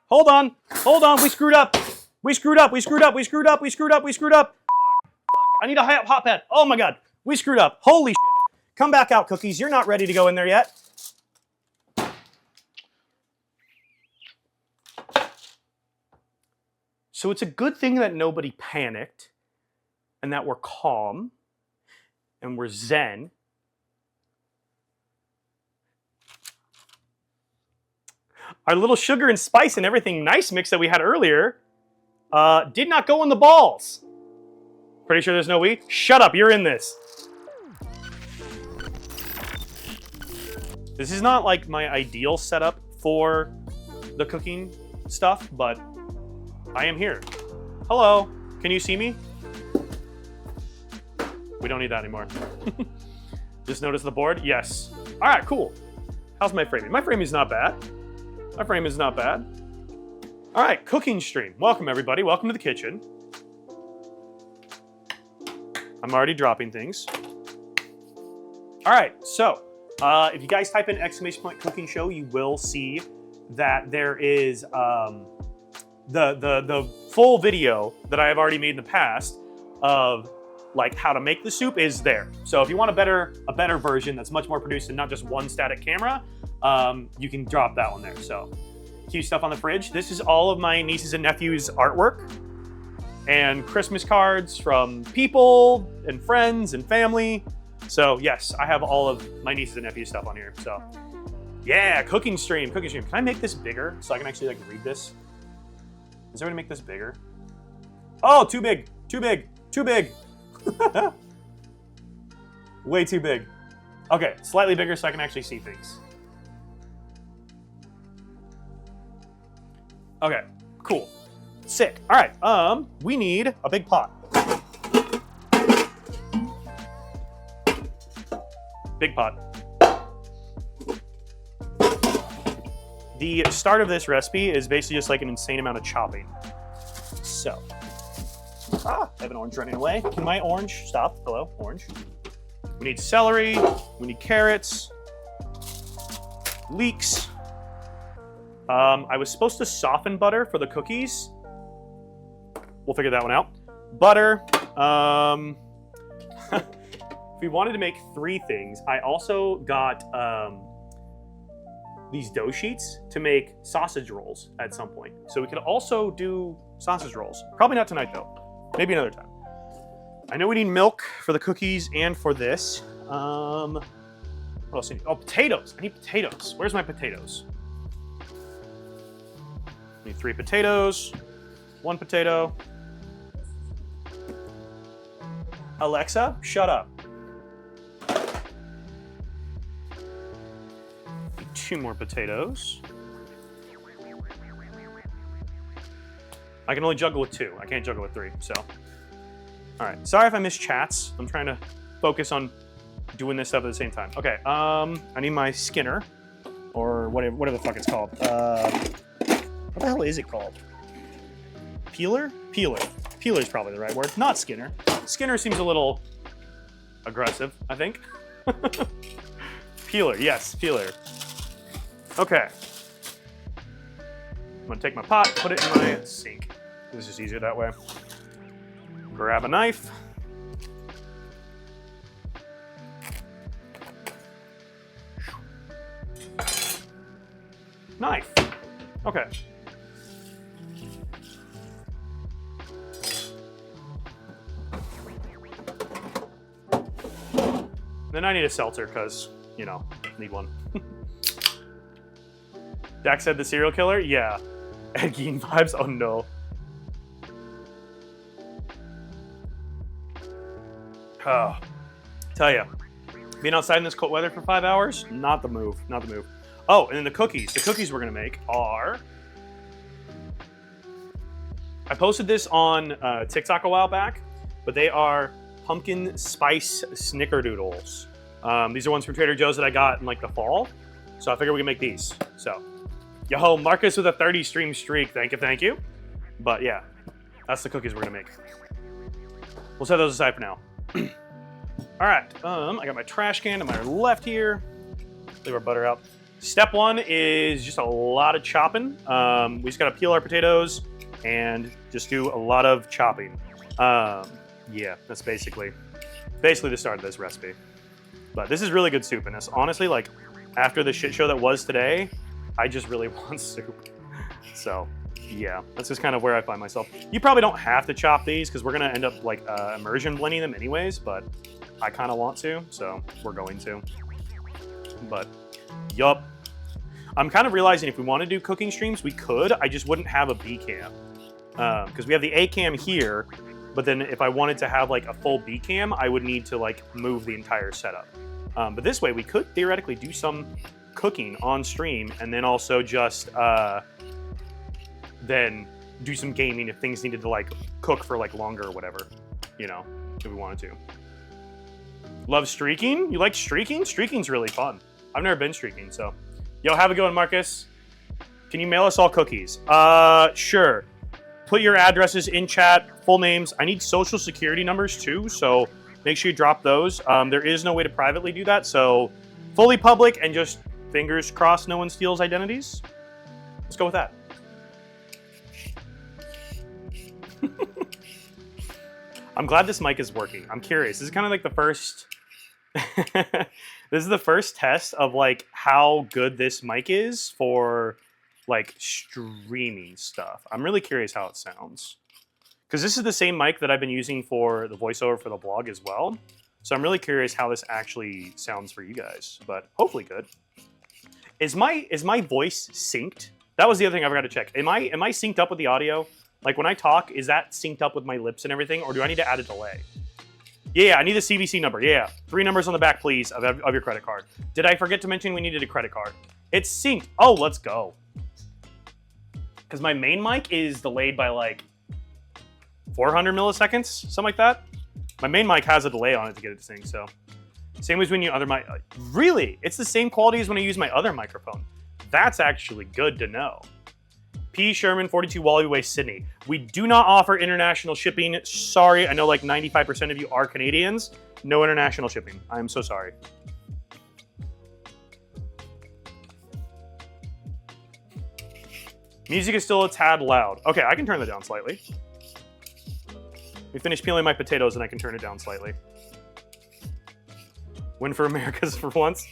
Hold on. Hold on. We screwed up. We screwed up. We screwed up. We screwed up. We screwed up. We screwed up. I need a hot pad. Oh my God. We screwed up. Holy shit. Come back out, Cookies. You're not ready to go in there yet. So it's a good thing that nobody panicked and that we're calm and we're zen. Our little sugar and spice and everything nice mix that we had earlier did not go in the balls. Pretty sure there's no we? Shut up, you're in this. This is not like my ideal setup for the cooking stuff, but I am here. Hello, can you see me? We don't need that anymore. Just notice the board? Yes. All right, cool. How's my framing? My framing is not bad. My frame is not bad. All right, cooking stream. Welcome everybody, welcome to the kitchen. I'm already dropping things. All right, so if you guys type in ! cooking show, you will see that there is the full video that I have already made in the past of like how to make the soup is there. So if you want a better version that's much more produced and not just one static camera, you can drop that one there. So cute stuff on the fridge. This is all of my nieces and nephews' artwork and Christmas cards from people and friends and family. So yes, I have all of my nieces and nephews' stuff on here. So yeah, cooking stream. Can I make this bigger so I can actually like read this? Is there a way to make this bigger? Oh, too big. Way too big. Okay, slightly bigger so I can actually see things. Okay, cool. Sick. All right, we need a big pot. Big pot. The start of this recipe is basically just like an insane amount of chopping. So, I have an orange running away. Can my orange stop? Hello, orange. We need celery, we need carrots, leeks. I was supposed to soften butter for the cookies. We'll figure that one out. Butter. If we wanted to make 3 things, I also got these dough sheets to make sausage rolls at some point. So we could also do sausage rolls. Probably not tonight though. Maybe another time. I know we need milk for the cookies and for this. What else? Oh, potatoes. I need potatoes. Where's my potatoes? I need 3 potatoes. 1 potato. Alexa, shut up. 2 more potatoes. I can only juggle with 2. I can't juggle with 3, so. All right, sorry if I miss chats. I'm trying to focus on doing this stuff at the same time. Okay, I need my Skinner, or whatever the fuck it's called. What the hell is it called? Peeler? Peeler. Peeler is probably the right word, not Skinner. Skinner seems a little aggressive, I think. Peeler, yes, peeler. Okay. I'm gonna take my pot, put it in my sink. This is easier that way. Grab a knife. Knife. Okay. Then I need a seltzer because, you know, need one. Dak said the serial killer? Yeah. Ed Gein vibes? Oh no. Oh, tell ya, being outside in this cold weather for 5 hours, not the move, not the move. Oh, and then the cookies. The cookies we're gonna make are, I posted this on TikTok a while back, but they are pumpkin spice snickerdoodles. These are ones from Trader Joe's that I got in like the fall. So I figured we can make these. So, yo, Marcus with a 30 stream streak. Thank you. But yeah, that's the cookies we're gonna make. We'll set those aside for now. All right, I got my trash can to my left here. Leave our butter out. step one is just a lot of chopping. We just gotta peel our potatoes and just do a lot of chopping. Yeah, that's basically the start of this recipe. But this is really good soup, and it's honestly, like, after the shit show that was today, I just really want soup. So, yeah, that's just kind of where I find myself. You probably don't have to chop these because we're gonna end up like immersion blending them anyways, but I kind of want to, so we're going to. But, yup. I'm kind of realizing if we want to do cooking streams, we could. I just wouldn't have a B cam because we have the A cam here. But then if I wanted to have like a full B cam, I would need to like move the entire setup. But this way we could theoretically do some cooking on stream and then also just then do some gaming if things needed to like cook for like longer or whatever, you know, if we wanted to. Love streaking? You like streaking? Streaking's really fun. I've never been streaking, so. Yo, have a good one, Marcus. Can you mail us all cookies? Sure. Put your addresses in chat, full names. I need social security numbers too, so make sure you drop those. There is no way to privately do that, so fully public and just fingers crossed no one steals identities. Let's go with that. I'm glad this mic is working. I'm curious. This is kind of like the first... This is the first test of like how good this mic is for like streaming stuff. I'm really curious how it sounds. Because this is the same mic that I've been using for the voiceover for the blog as well. So I'm really curious how this actually sounds for you guys, but hopefully good. Is my voice synced? That was the other thing I forgot to check. Am I synced up with the audio? Like when I talk, is that synced up with my lips and everything, or do I need to add a delay? Yeah, I need the CVC number. Yeah, 3 numbers on the back, please, of your credit card. Did I forget to mention we needed a credit card? It's synced. Oh, let's go. Because my main mic is delayed by like 400 milliseconds, something like that. My main mic has a delay on it to get it to sync, so. Same as when you other mic. Really? It's the same quality as when I use my other microphone. That's actually good to know. P. Sherman, 42 Wallaby Way, Sydney. We do not offer international shipping. Sorry, I know like 95% of you are Canadians. No international shipping. I am so sorry. Music is still a tad loud. Okay, I can turn that down slightly. Let me finish peeling my potatoes and I can turn it down slightly. Win for Americas for once.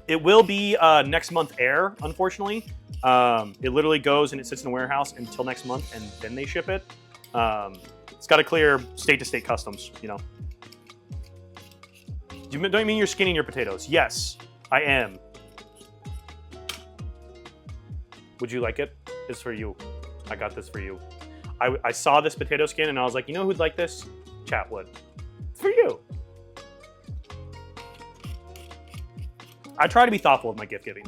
It will be next month air, unfortunately. It literally goes and it sits in a warehouse until next month, and then they ship it. It's got to clear state-to-state customs, you know. Don't you mean you're skinning your potatoes? Yes, I am. Would you like it? It's for you. I got this for you. I saw this potato skin, and I was like, you know who'd like this? Chat would. It's for you. I try to be thoughtful with my gift giving.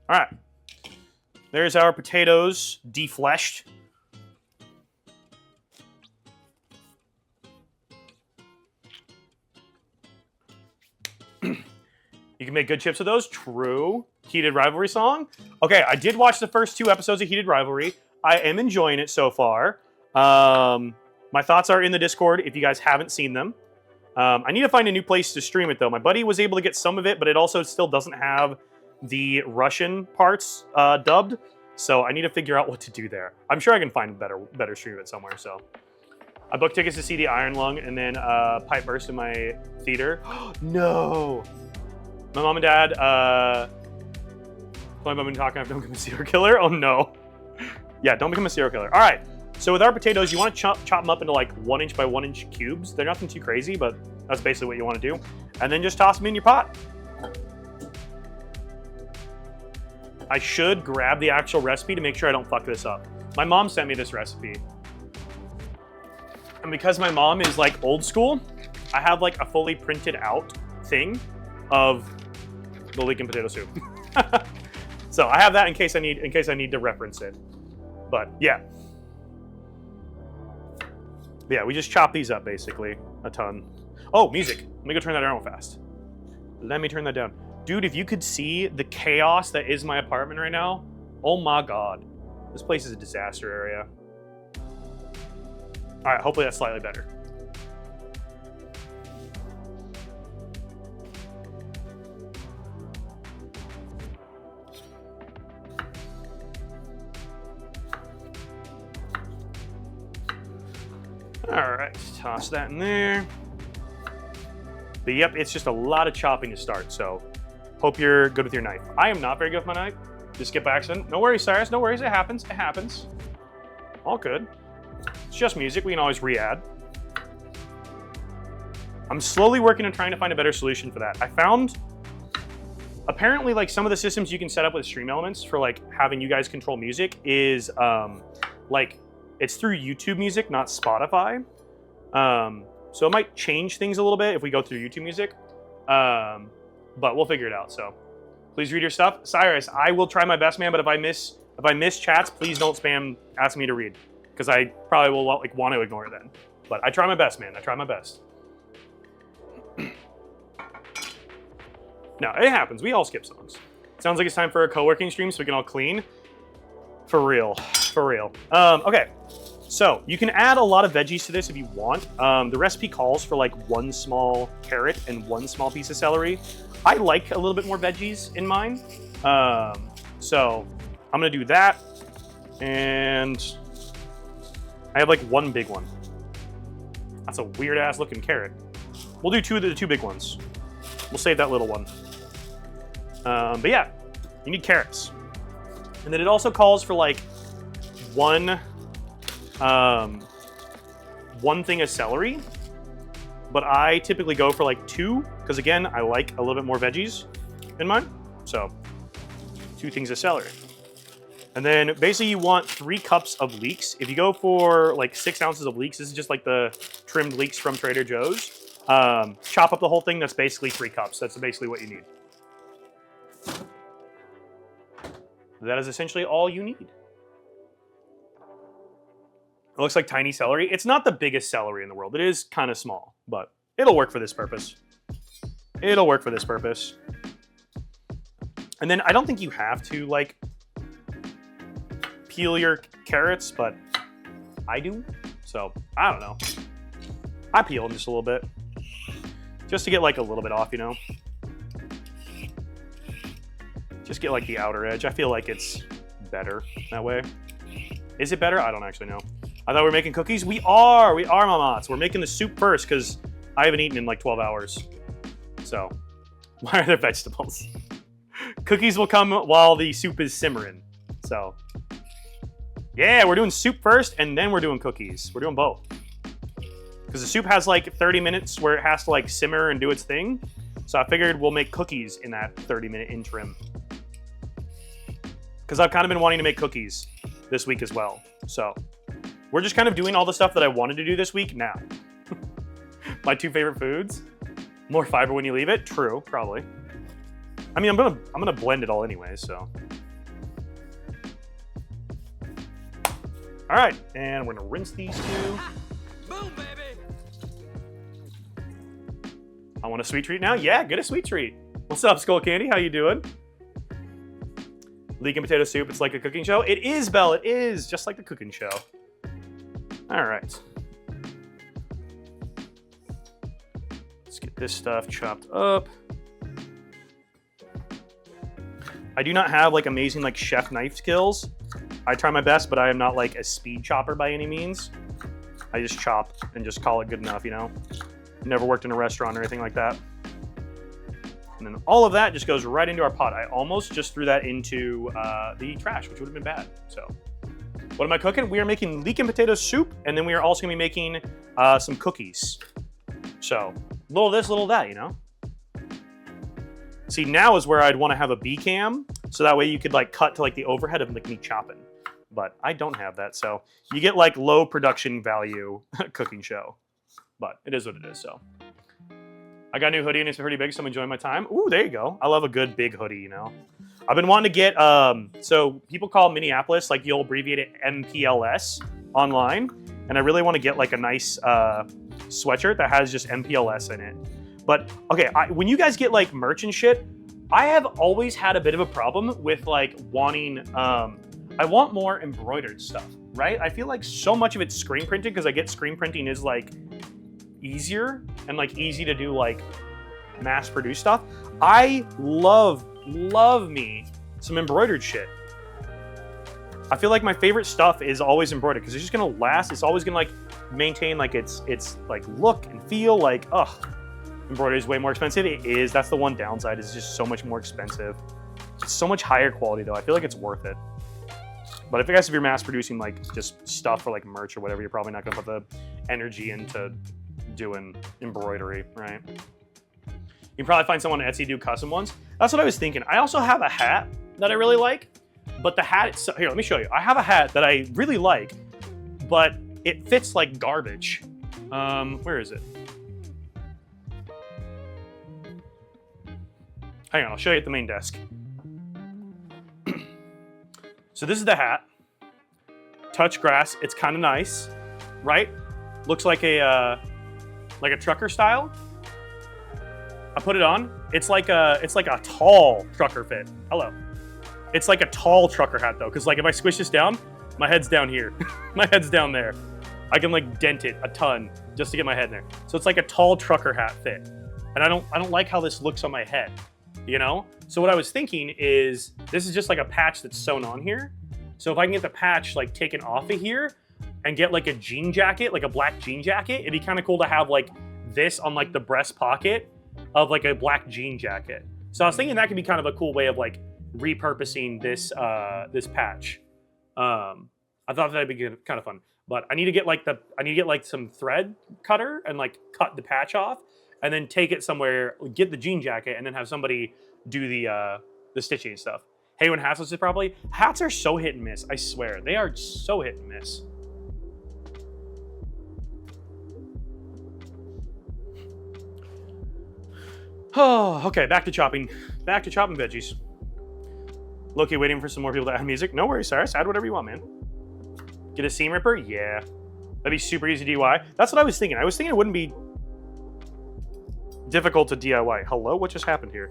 All right. There's our potatoes defleshed. You can make good chips with those. True. Heated Rivalry song. Okay, I did watch the first 2 episodes of Heated Rivalry. I am enjoying it so far. My thoughts are in the Discord if you guys haven't seen them. I need to find a new place to stream it, though. My buddy was able to get some of it, but it also still doesn't have the Russian parts dubbed, so I need to figure out what to do there. I'm sure I can find a better stream of it somewhere, so. I booked tickets to see the Iron Lung and then Pipe Burst in my theater. No! My mom and dad, I've been talking, don't become a serial killer? Oh, no. Yeah, don't become a serial killer. All right. So with our potatoes, you want to chop them up into like 1 inch by 1 inch cubes. They're nothing too crazy, but that's basically what you want to do. And then just toss them in your pot. I should grab the actual recipe to make sure I don't fuck this up. My mom sent me this recipe. And because my mom is like old school, I have like a fully printed out thing of the leek and potato soup. So I have that in case I need to reference it. But yeah. Yeah, we just chop these up, basically, a ton. Oh, music. Let me go turn that down real fast. Let me turn that down. Dude, if you could see the chaos that is my apartment right now, oh my God. This place is a disaster area. All right, hopefully that's slightly better. All right, toss that in there. But yep, it's just a lot of chopping to start, so hope you're good with your knife. I am not very good with my knife. Just skip by accident. No worries, Cyrus, no worries, it happens, it happens. All good. It's just music, we can always re-add. I'm slowly working on trying to find a better solution for that. I found, apparently, like some of the systems you can set up with Stream Elements for like having you guys control music is like, it's through YouTube Music, not Spotify. So it might change things a little bit if we go through YouTube Music, but we'll figure it out. So please read your stuff. Cyrus, I will try my best, man, but if I miss chats, please don't spam ask me to read, because I probably will like want to ignore it then. But I try my best, man. I try my best. No, it happens. We all skip songs. Sounds like it's time for a co-working stream so we can all clean. For real. For real. Okay. So you can add a lot of veggies to this if you want. The recipe calls for like 1 small carrot and 1 small piece of celery. I like a little bit more veggies in mine. So I'm gonna do that. And I have like 1 big one. That's a weird ass looking carrot. We'll do 2 of the 2 big ones. We'll save that little one. But yeah, you need carrots. And then it also calls for like 1 thing of celery, but I typically go for like 2, because again, I like a little bit more veggies in mine. So 2 things of celery. And then basically you want 3 cups of leeks. If you go for like 6 ounces of leeks, this is just like the trimmed leeks from Trader Joe's. Chop up the whole thing, that's basically 3 cups. That's basically what you need. That is essentially all you need. It looks like tiny celery. It's not the biggest celery in the world. It is kind of small, but it'll work for this purpose. It'll work for this purpose. And then I don't think you have to like peel your carrots, but I do. So I don't know. I peel them just a little bit, just to get like a little bit off, you know? Just get like the outer edge. I feel like it's better that way. Is it better? I don't actually know. I thought we were making cookies. We are mamas. We're making the soup first because I haven't eaten in like 12 hours. So why are there vegetables? Cookies will come while the soup is simmering. So yeah, we're doing soup first and then we're doing cookies. We're doing both. Because the soup has like 30 minutes where it has to like simmer and do its thing. So I figured we'll make cookies in that 30-minute interim. Because I've kind of been wanting to make cookies this week as well. So we're just kind of doing all the stuff that I wanted to do this week now. My 2 favorite foods. More fiber when you leave it. True, probably. I mean, I'm gonna blend it all anyway, so. All right, and we're gonna rinse these 2. Boom, baby. I want a sweet treat now? Yeah, get a sweet treat. What's up, Skull Candy? How you doing? Leek and potato soup, it's like a cooking show. It is, Belle, it is, just like the cooking show. All right. Let's get this stuff chopped up. I do not have like amazing like chef knife skills. I try my best, but I am not like a speed chopper by any means. I just chop and just call it good enough, you know? Never worked in a restaurant or anything like that. And then all of that just goes right into our pot. I almost just threw that into the trash, which would have been bad. So what am I cooking? We are making leek and potato soup, and then we are also gonna be making some cookies. So little this, little that, you know? See, now is where I'd wanna have a B cam, so that way you could like cut to like the overhead of like me chopping. But I don't have that, so you get like low production value cooking show. But it is what it is, so. I got a new hoodie and it's pretty big, so I'm enjoying my time. Ooh, there you go. I love a good big hoodie, you know. I've been wanting to get, so people call Minneapolis, like you'll abbreviate it MPLS online. And I really want to get like a nice sweatshirt that has just MPLS in it. But okay, when you guys get like merch and shit, I have always had a bit of a problem with like wanting, I want more embroidered stuff, right? I feel like so much of it's screen printing because I get screen printing is like easier and like easy to do like mass produced stuff. I love me some embroidered shit. I feel like my favorite stuff is always embroidered because it's just gonna last. It's always gonna like maintain like its like look and feel. Like, embroidery is way more expensive. It is. That's the one downside. It's just so much more expensive. It's so much higher quality though. I feel like it's worth it. But if you're mass producing like just stuff for like merch or whatever, you're probably not gonna put the energy into doing embroidery, right? You can probably find someone on Etsy do custom ones. That's what I was thinking. I also have a hat that I really like, but the hat itself, here, let me show you. I have a hat that I really like, but it fits like garbage. Where is it? Hang on, I'll show you at the main desk. So this is the hat. Touch grass. It's kind of nice, right? Looks like a trucker style. I put it on. It's like a tall trucker fit. Hello. It's like a tall trucker hat though, because like if I squish this down, my head's down here. My head's down there. I can like dent it a ton just to get my head in there. So it's like a tall trucker hat fit, and I don't like how this looks on my head. You know? So what I was thinking is this is just like a patch that's sewn on here. So if I can get the patch like taken off of here and get like a jean jacket, like a black jean jacket, it'd be kind of cool to have like this on like the breast pocket of like a black jean jacket. So I was thinking that could be kind of a cool way of like repurposing this this patch. I thought that'd be good, kind of fun. But I need to get like some thread cutter and like cut the patch off, and then take it somewhere, get the jean jacket, and then have somebody do the stitching and stuff. Hey, when hats listed properly, hats are so hit and miss. I swear, they are so hit and miss. Oh, okay, back to chopping. Back to chopping veggies. Loki waiting for some more people to add music. No worries, Cyrus. Add whatever you want, man. Get a seam ripper? Yeah. That'd be super easy DIY. That's what I was thinking. I was thinking it wouldn't be difficult to DIY. Hello? What just happened here?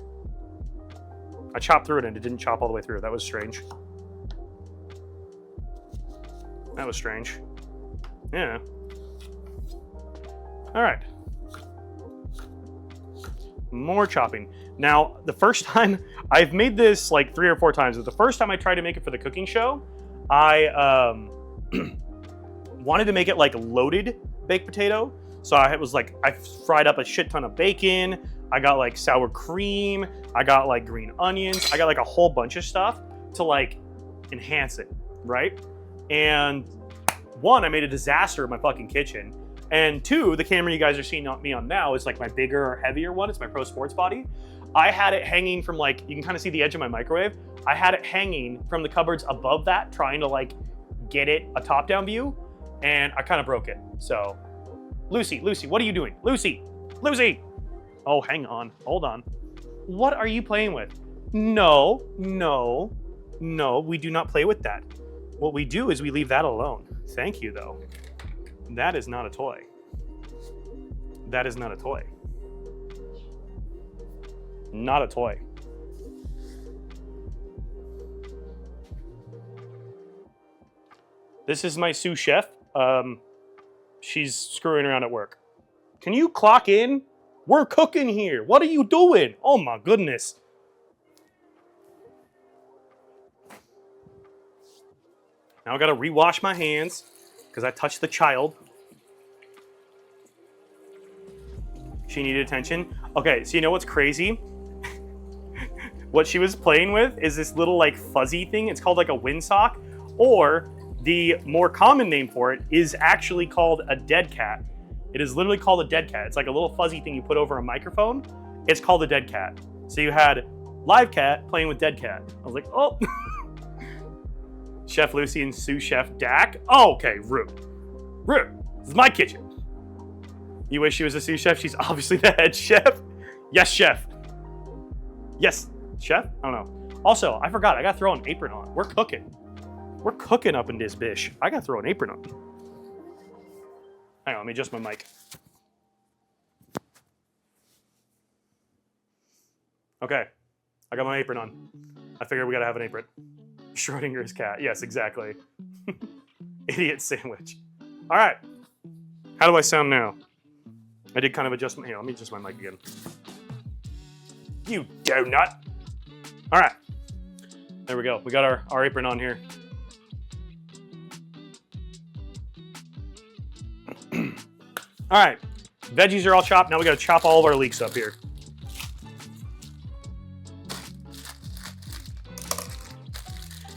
I chopped through it and it didn't chop all the way through. That was strange. That was strange. Yeah. All right. More chopping. Now, the first time, I've made this like 3 or 4 times, but the first time I tried to make it for the cooking show, I wanted to make it like loaded baked potato. So I fried up a shit ton of bacon. I got like sour cream. I got like green onions. I got like a whole bunch of stuff to like enhance it, right? And 1, I made a disaster in my fucking kitchen. And 2, the camera you guys are seeing me on now is like my bigger or heavier one. It's my Pro Sports Body. I had it hanging from like, you can kind of see the edge of my microwave. I had it hanging from the cupboards above that, trying to like get it a top-down view, and I kind of broke it. So, Lucy, what are you doing? Lucy! Oh, hang on, hold on. What are you playing with? No, we do not play with that. What we do is we leave that alone. Thank you, though. That is not a toy. That is not a toy. Not a toy. This is my sous chef. She's screwing around at work. Can you clock in? We're cooking here. What are you doing? Oh my goodness. Now I gotta rewash my hands because I touched the child. She needed attention. Okay, so you know what's crazy? What she was playing with is this little like fuzzy thing. It's called like a windsock, or the more common name for it is actually called a dead cat. It is literally called a dead cat. It's like a little fuzzy thing you put over a microphone. It's called a dead cat. So you had live cat playing with dead cat. I was like, oh. Chef Lucy and sous chef Dak. Oh, okay, rude. This is my kitchen. You wish she was a sous chef? She's obviously the head chef. Yes, chef. Yes, chef? I don't know. Also, I forgot, I gotta throw an apron on. We're cooking. We're cooking up in this bish. I gotta throw an apron on. Hang on, let me adjust my mic. Okay, I got my apron on. I figured we gotta have an apron. Schrodinger's cat. Yes, exactly. Idiot sandwich. All right. How do I sound now? I did kind of adjust my... Here, let me adjust my mic again. You donut. All right. There we go. We got our apron on here. All right, veggies are all chopped. Now we got to chop all of our leeks up here.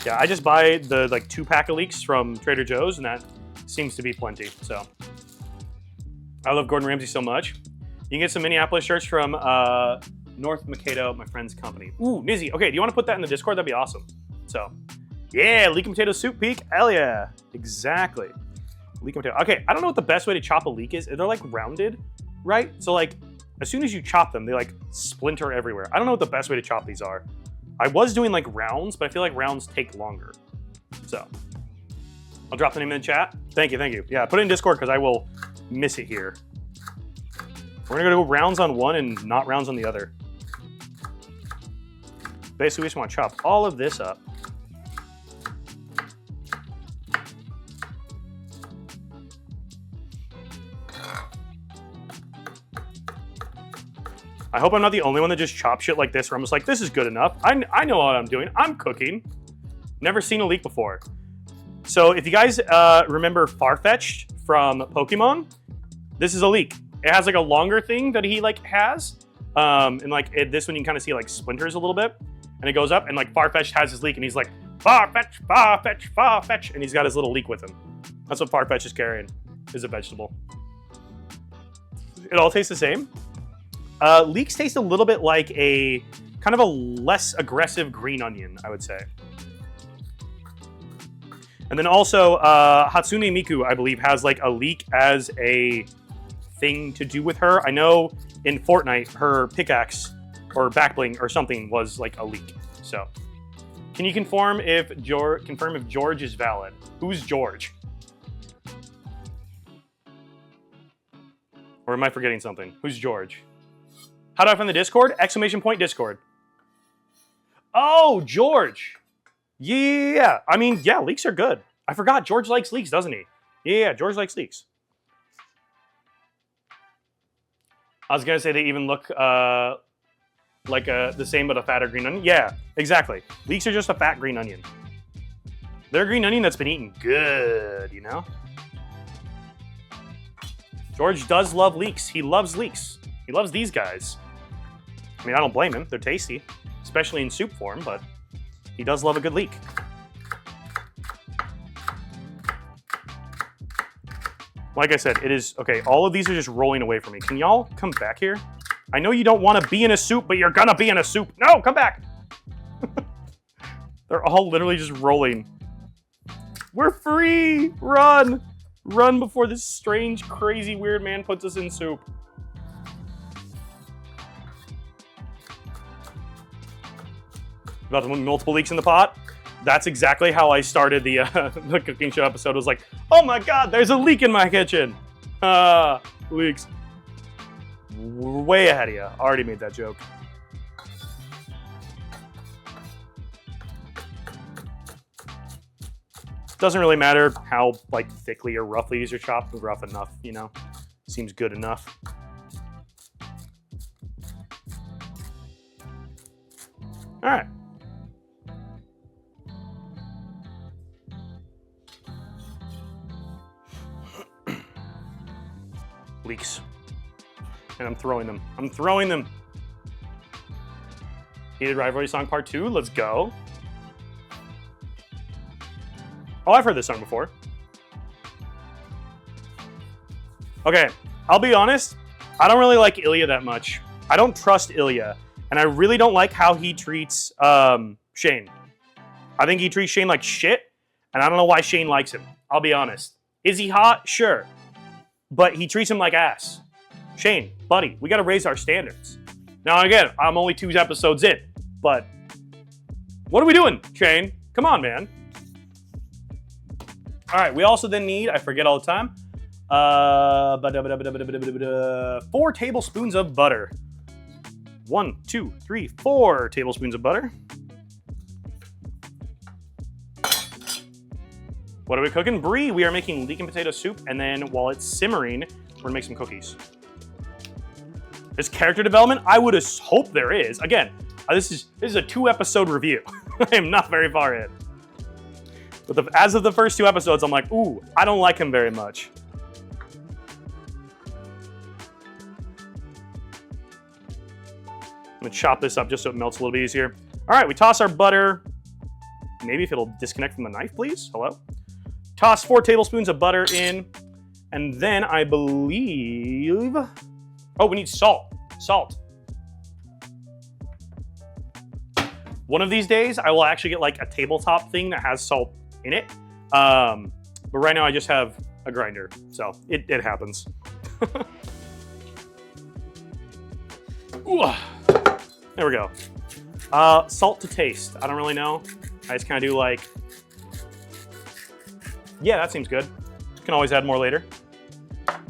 Yeah, I just buy the like 2-pack of leeks from Trader Joe's, and that seems to be plenty. So I love Gordon Ramsay so much. You can get some Minneapolis shirts from North Mankato, my friend's company. Ooh, Nizzy. Okay, do you want to put that in the Discord? That'd be awesome. So, yeah, leek and potato soup peak. Hell yeah. Exactly. Leek and potato. Okay, I don't know what the best way to chop a leek is. They're like rounded, right? So like, as soon as you chop them, they like splinter everywhere. I don't know what the best way to chop these are. I was doing like rounds, but I feel like rounds take longer. So, I'll drop the name in the chat. Thank you, thank you. Yeah, put it in Discord because I will miss it here. We're gonna go rounds on one and not rounds on the other. Basically, we just want to chop all of this up. I hope I'm not the only one that just chops shit like this, where I'm just like, this is good enough. I know what I'm doing. I'm cooking. Never seen a leek before. So if you guys remember Farfetch'd from Pokemon, this is a leek. It has like a longer thing that he like has. And like this one you can kind of see like splinters a little bit. And it goes up and like Farfetch'd has his leek and he's like, Farfetch, Farfetch, Farfetch. And he's got his little leek with him. That's what Farfetch is carrying, is a vegetable. It all tastes the same. Leeks taste a little bit like a kind of a less aggressive green onion, I would say. And then also, Hatsune Miku, I believe, has like a leek as a thing to do with her. I know in Fortnite, her pickaxe or backbling or something was like a leek. So, can you confirm if George is valid? Who's George? Or am I forgetting something? Who's George? How do I find the Discord? ! Discord. Oh, George. Yeah. I mean, yeah, leeks are good. I forgot George likes leeks, doesn't he? Yeah, George likes leeks. I was going to say they even look like the same but a fatter green onion. Yeah, exactly. Leeks are just a fat green onion. They're a green onion that's been eaten good, you know? George does love leeks. He loves leeks. He loves these guys. I mean, I don't blame him. They're tasty, especially in soup form, but he does love a good leek. Like I said, it is, okay, all of these are just rolling away from me. Can y'all come back here? I know you don't want to be in a soup, but you're gonna be in a soup. No, come back. They're all literally just rolling. We're free, run. Run before this strange, crazy, weird man puts us in soup. About multiple leeks in the pot. That's exactly how I started the the cooking show episode. It was like, oh my god, there's a leek in my kitchen. Leeks. Way ahead of you. Already made that joke. Doesn't really matter how like thickly or roughly these are chopped. Rough enough, you know. Seems good enough. All right. Leeks. And I'm throwing them. I'm throwing them. Heated Rivalry Song Part 2. Let's go. Oh, I've heard this song before. Okay, I'll be honest. I don't really like Ilya that much. I don't trust Ilya. And I really don't like how he treats Shane. I think he treats Shane like shit. And I don't know why Shane likes him. I'll be honest. Is he hot? Sure. But he treats him like ass. Shane, buddy, we gotta raise our standards. Now again, I'm only 2 episodes in, but what are we doing, Shane? Come on, man. All right, we also then need, I forget all the time, 4 tablespoons of butter. 1, 2, 3, 4 tablespoons of butter. What are we cooking? Brie, we are making leek and potato soup, and then while it's simmering, we're gonna make some cookies. Is character development? I would hope there is. Again, this is a 2-episode review. I am not very far in. But as of the first 2 episodes, I'm like, ooh, I don't like him very much. gonna chop this up just so it melts a little bit easier. All right, we toss our butter. Maybe if it'll disconnect from the knife, please. Hello. Toss 4 tablespoons of butter in. And then I believe, oh, we need salt. Salt. One of these days, I will actually get like a tabletop thing that has salt in it. But right now I just have a grinder, so it happens. Ooh, there we go. Salt to taste. I don't really know. I just kind of do like, yeah, that seems good. Can always add more later.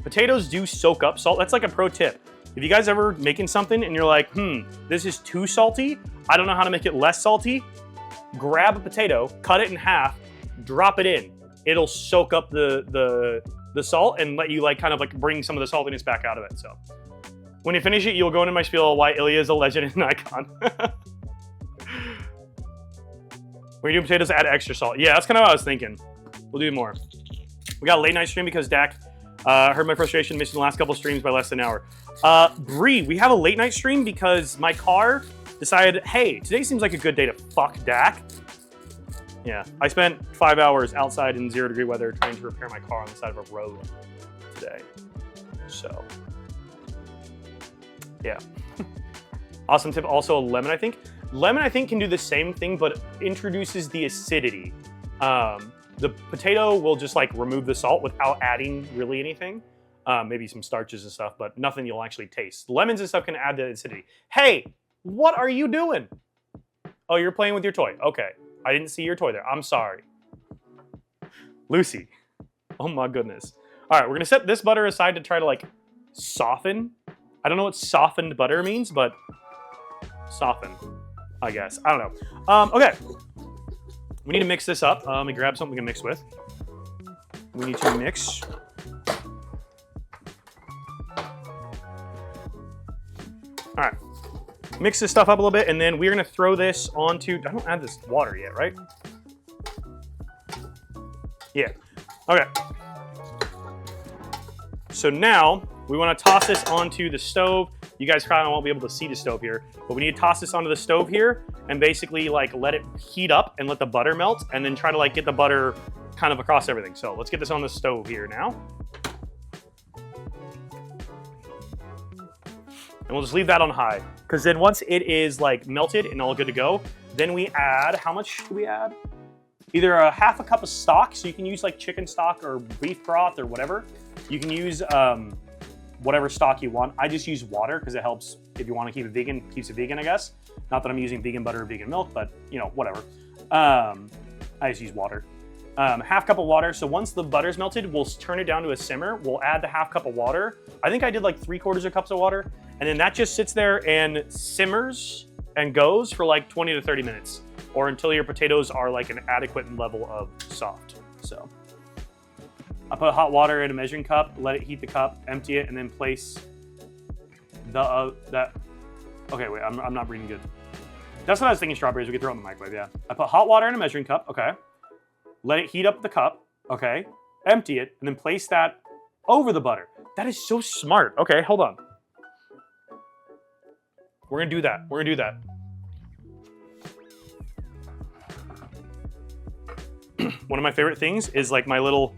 Potatoes do soak up salt. That's like a pro tip. If you guys ever making something and you're like, this is too salty, I don't know how to make it less salty, grab a potato, cut it in half, drop it in. It'll soak up the salt and let you like kind of like bring some of the saltiness back out of it. So when you finish it, you'll go into my spiel why Ilya is a legend and an icon. When you do potatoes, add extra salt. Yeah, that's kind of what I was thinking. We'll do more. We got a late night stream because Dak heard my frustration missing the last couple streams by less than an hour. Bree, we have a late night stream because my car decided, hey, today seems like a good day to fuck Dak. Yeah, I spent 5 hours outside in 0-degree weather trying to repair my car on the side of a road today. So, yeah. Awesome tip, also a lemon, I think. Lemon, I think, can do the same thing, but introduces the acidity. The potato will just like remove the salt without adding really anything. Maybe some starches and stuff, but nothing you'll actually taste. Lemons and stuff can add the acidity. Hey, what are you doing? Oh, you're playing with your toy. Okay, I didn't see your toy there. I'm sorry. Lucy. Oh my goodness. All right, we're gonna set this butter aside to try to like soften. I don't know what softened butter means, but soften, I guess. I don't know. Okay. We need to mix this up. Let me grab something we can mix with. We need to mix. All right. Mix this stuff up a little bit, and then we're gonna throw this onto, I don't add this water yet, right? Yeah, okay. So now, we wanna toss this onto the stove. You guys probably won't be able to see the stove here, but we need to toss this onto the stove here and basically like let it heat up and let the butter melt and then try to like get the butter kind of across everything. So let's get this on the stove here now. And we'll just leave that on high because then once it is like melted and all good to go, then we add, how much do we add? Either a half a cup of stock, so you can use like chicken stock or beef broth or whatever. You can use whatever stock you want. I just use water because it helps if you want to keep it vegan, keeps it vegan, I guess. Not that I'm using vegan butter or vegan milk, but you know, whatever. I just use water. Half cup of water. So once the butter's melted, we'll turn it down to a simmer. We'll add the half cup of water. I think I did like 3/4 cups of water. And then that just sits there and simmers and goes for like 20 to 30 minutes or until your potatoes are like an adequate level of soft. So I put hot water in a measuring cup, let it heat the cup, empty it, and then place the, okay, wait, I'm not reading good. That's what I was thinking, strawberries, we could throw it in the microwave, yeah. I put hot water in a measuring cup, okay. Let it heat up the cup, okay. Empty it, and then place that over the butter. That is so smart. Okay, hold on. We're gonna do that, we're gonna do that. One of my favorite things is like my little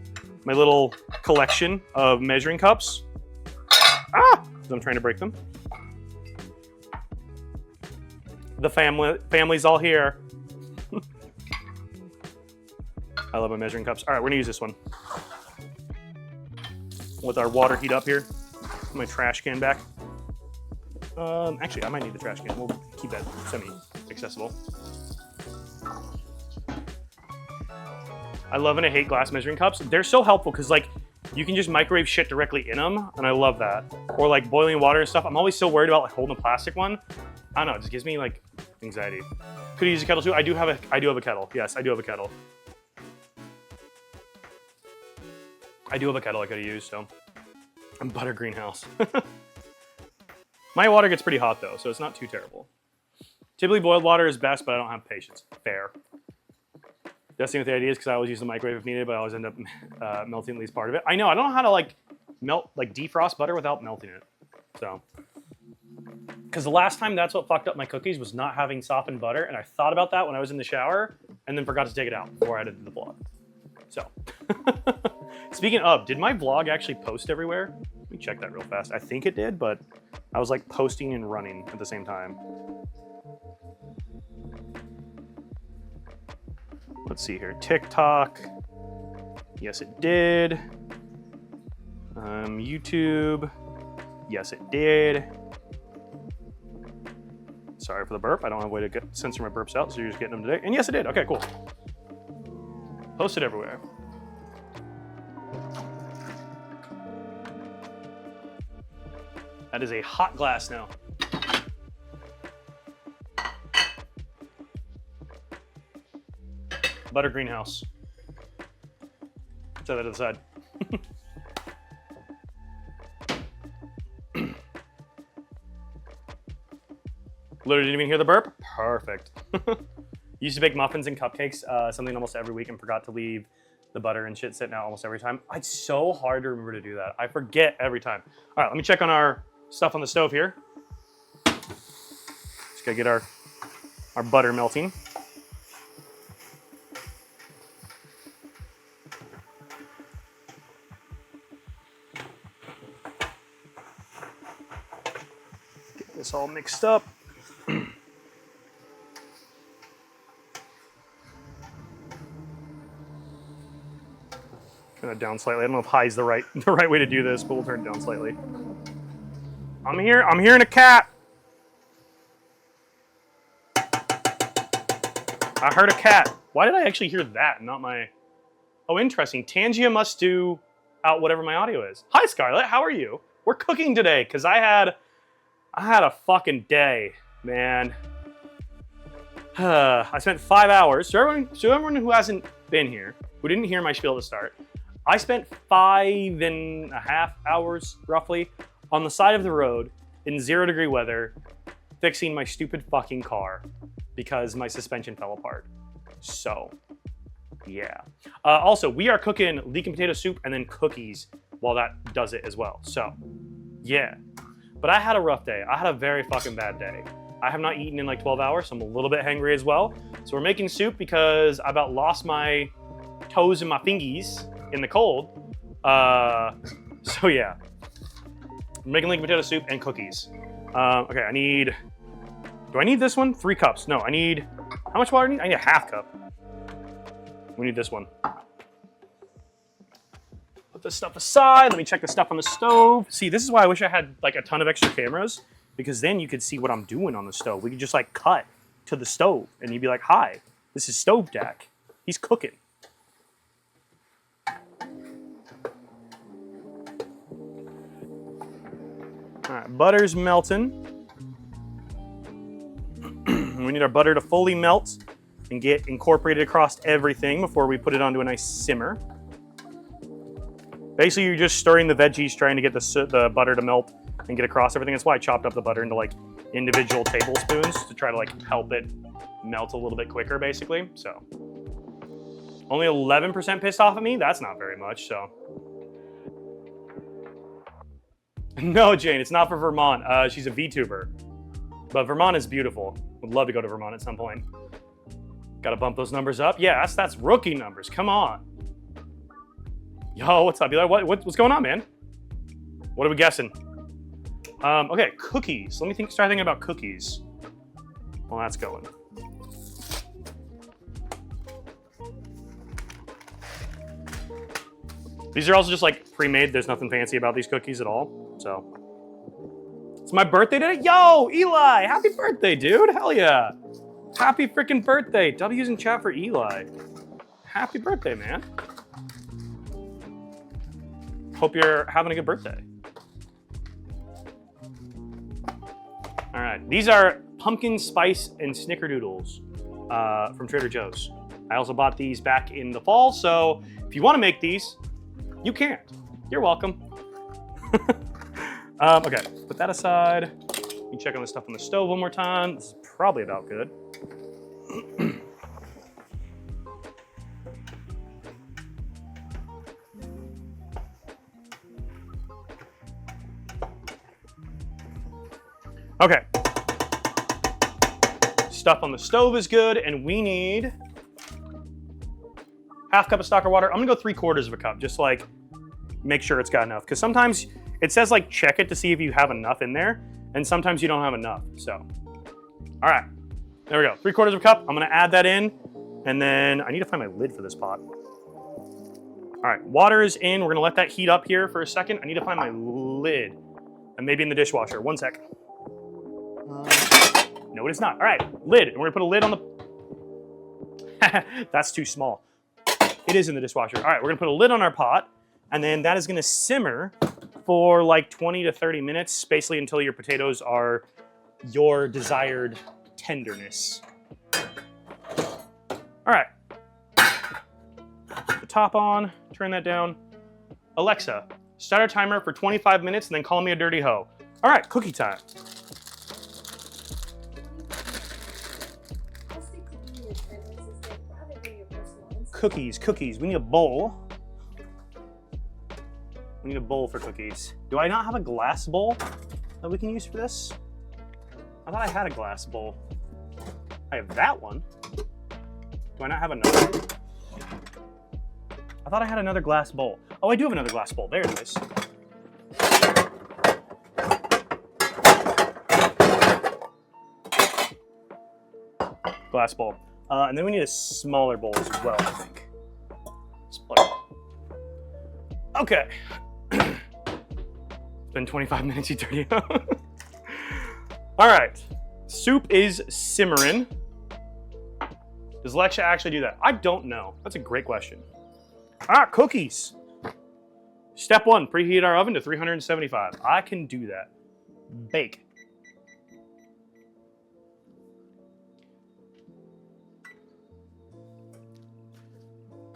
collection of measuring cups. Ah! I'm trying to break them. The family's all here. I love my measuring cups. All right, we're gonna use this one. With our water heat up here. Put my trash can back. Actually, I might need the trash can. We'll keep that semi-accessible. I love and I hate glass measuring cups. They're so helpful because like you can just microwave shit directly in them, and I love that. Or like boiling water and stuff. I'm always so worried about like holding a plastic one. I don't know, it just gives me like anxiety. Could I use a kettle too? I do have a kettle. Yes, I do have a kettle. I do have a kettle I could have used, so. I'm butter greenhouse. My water gets pretty hot though, so it's not too terrible. Typically boiled water is best, but I don't have patience. Fair. Dusting with the ideas because I always use the microwave if needed, but I always end up melting at least part of it. I know, I don't know how to like melt, like defrost butter without melting it. So, Because the last time that's what fucked up my cookies was not having softened butter, and I thought about that when I was in the shower, and then forgot to take it out before I edited the vlog. So, speaking of, did my vlog actually post everywhere? Let me check that real fast. I think it did, but I was like posting and running at the same time. Let's see here. TikTok. Yes, it did. YouTube. Yes, it did. Sorry for the burp. I don't have a way to censor my burps out, so you're just getting them today. And yes, it did. Okay, cool. Posted everywhere. That is a hot glass now. Butter greenhouse. Set that to the side. Literally didn't even hear the burp. Perfect. Used to bake muffins and cupcakes, something almost every week, and forgot to leave the butter and shit sitting out almost every time. It's so hard to remember to do that. I forget every time. All right, let me check on our stuff on the stove here. Just gotta get our butter melting. Get this all mixed up. Turn that down slightly. I don't know if high's the right way to do this, but we'll turn it down slightly. I'm hearing a cat. I heard a cat. Why did I actually hear that? Not my. Oh, interesting. Tangia must do out whatever my audio is. Hi, Scarlett. How are you? We're cooking today because I had a fucking day, man. I spent 5 hours. So everyone who hasn't been here, who didn't hear my spiel to start, I spent 5.5 hours, roughly, on the side of the road in 0-degree weather, fixing my stupid fucking car because my suspension fell apart. So, yeah. Also, we are cooking leek and potato soup and then cookies while that does it as well. So, yeah. But I had a rough day. I had a very fucking bad day. I have not eaten in like 12 hours, so I'm a little bit hangry as well. So we're making soup because I about lost my toes and my fingies in the cold. So yeah. I'm making leek and potato soup and cookies. Okay, do I need this one? 3 cups. No, how much water do I need? I need a half cup. We need this one. Put this stuff aside. Let me check the stuff on the stove. See, this is why I wish I had like a ton of extra cameras, because then you could see what I'm doing on the stove. We could just like cut to the stove and you'd be like, hi, this is Stove Dak. He's cooking. All right, butter's melting. We need our butter to fully melt and get incorporated across everything before we put it onto a nice simmer. Basically, you're just stirring the veggies, trying to get the butter to melt and get across everything. That's why I chopped up the butter into like individual tablespoons to try to like help it melt a little bit quicker, basically. So only 11% pissed off at me. That's not very much. So no, Jane, it's not for Vermont. She's a VTuber, but Vermont is beautiful. Would love to go to Vermont at some point. Got to bump those numbers up. Yeah, that's rookie numbers. Come on. Yo, what's up? What's going on, man? What are we guessing? Okay, cookies. Let me start thinking about cookies. Well, that's going. These are also just like pre-made. There's nothing fancy about these cookies at all. So it's my birthday today. Yo, Eli, happy birthday, dude. Hell yeah. Happy freaking birthday. W's in chat for Eli. Happy birthday, man. Hope you're having a good birthday. All right, these are pumpkin spice and snickerdoodles from Trader Joe's. I also bought these back in the fall, so if you want to make these, you can't. You're welcome. Okay, put that aside. Let me check on the stuff on the stove one more time. This is probably about good. Okay. Stuff on the stove is good, and we need half cup of stock or water. I'm gonna go 3/4 of a cup, just like make sure it's got enough. Because sometimes it says like check it to see if you have enough in there, and sometimes you don't have enough. So, all right, there we go. 3/4 of a cup. I'm gonna add that in, and then I need to find my lid for this pot. All right, water is in. We're gonna let that heat up here for a second. I need to find my lid, and maybe in the dishwasher. One sec. No, it is not. All right, lid. And we're gonna put a lid on the. That's too small. It is in the dishwasher. All right, we're gonna put a lid on our pot, and then that is gonna simmer for like 20 to 30 minutes, basically until your potatoes are your desired tenderness. All right. Put the top on, turn that down. Alexa, start a timer for 25 minutes and then call me a dirty hoe. All right, cookie time. Cookies. We need a bowl. We need a bowl for cookies. Do I not have a glass bowl that we can use for this? I thought I had a glass bowl. I have that one. Do I not have another? I thought I had another glass bowl. Oh, I do have another glass bowl. There it is. Glass bowl. And then we need a smaller bowl as well, I think. Let's plug it. Okay. It's been 25 minutes, you dirty. All right. Soup is simmering. Does Lexia actually do that? I don't know. That's a great question. Ah, cookies. Step 1, preheat our oven to 375. I can do that. Bake.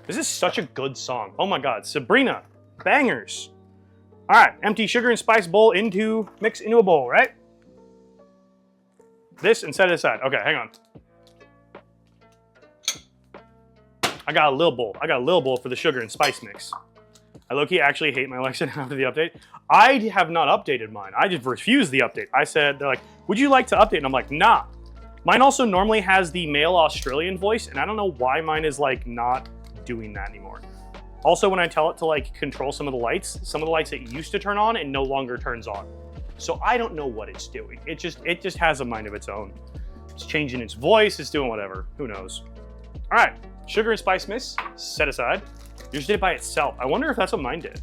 This is such a good song. Oh my God, Sabrina, bangers. All right, empty sugar and spice bowl mix into a bowl, right? This and set it aside. Okay, hang on. I got a little bowl for the sugar and spice mix. I low-key actually hate my Alexa after the update. I have not updated mine. I just refused the update. I said, they're like, would you like to update? And I'm like, nah. Mine also normally has the male Australian voice, and I don't know why mine is like not doing that anymore. Also, when I tell it to like control some of the lights it used to turn on, it no longer turns on. So I don't know what it's doing. It just has a mind of its own. It's changing its voice, it's doing whatever. Who knows? All right, sugar and spice mix, set aside. Yours did it by itself. I wonder if that's what mine did.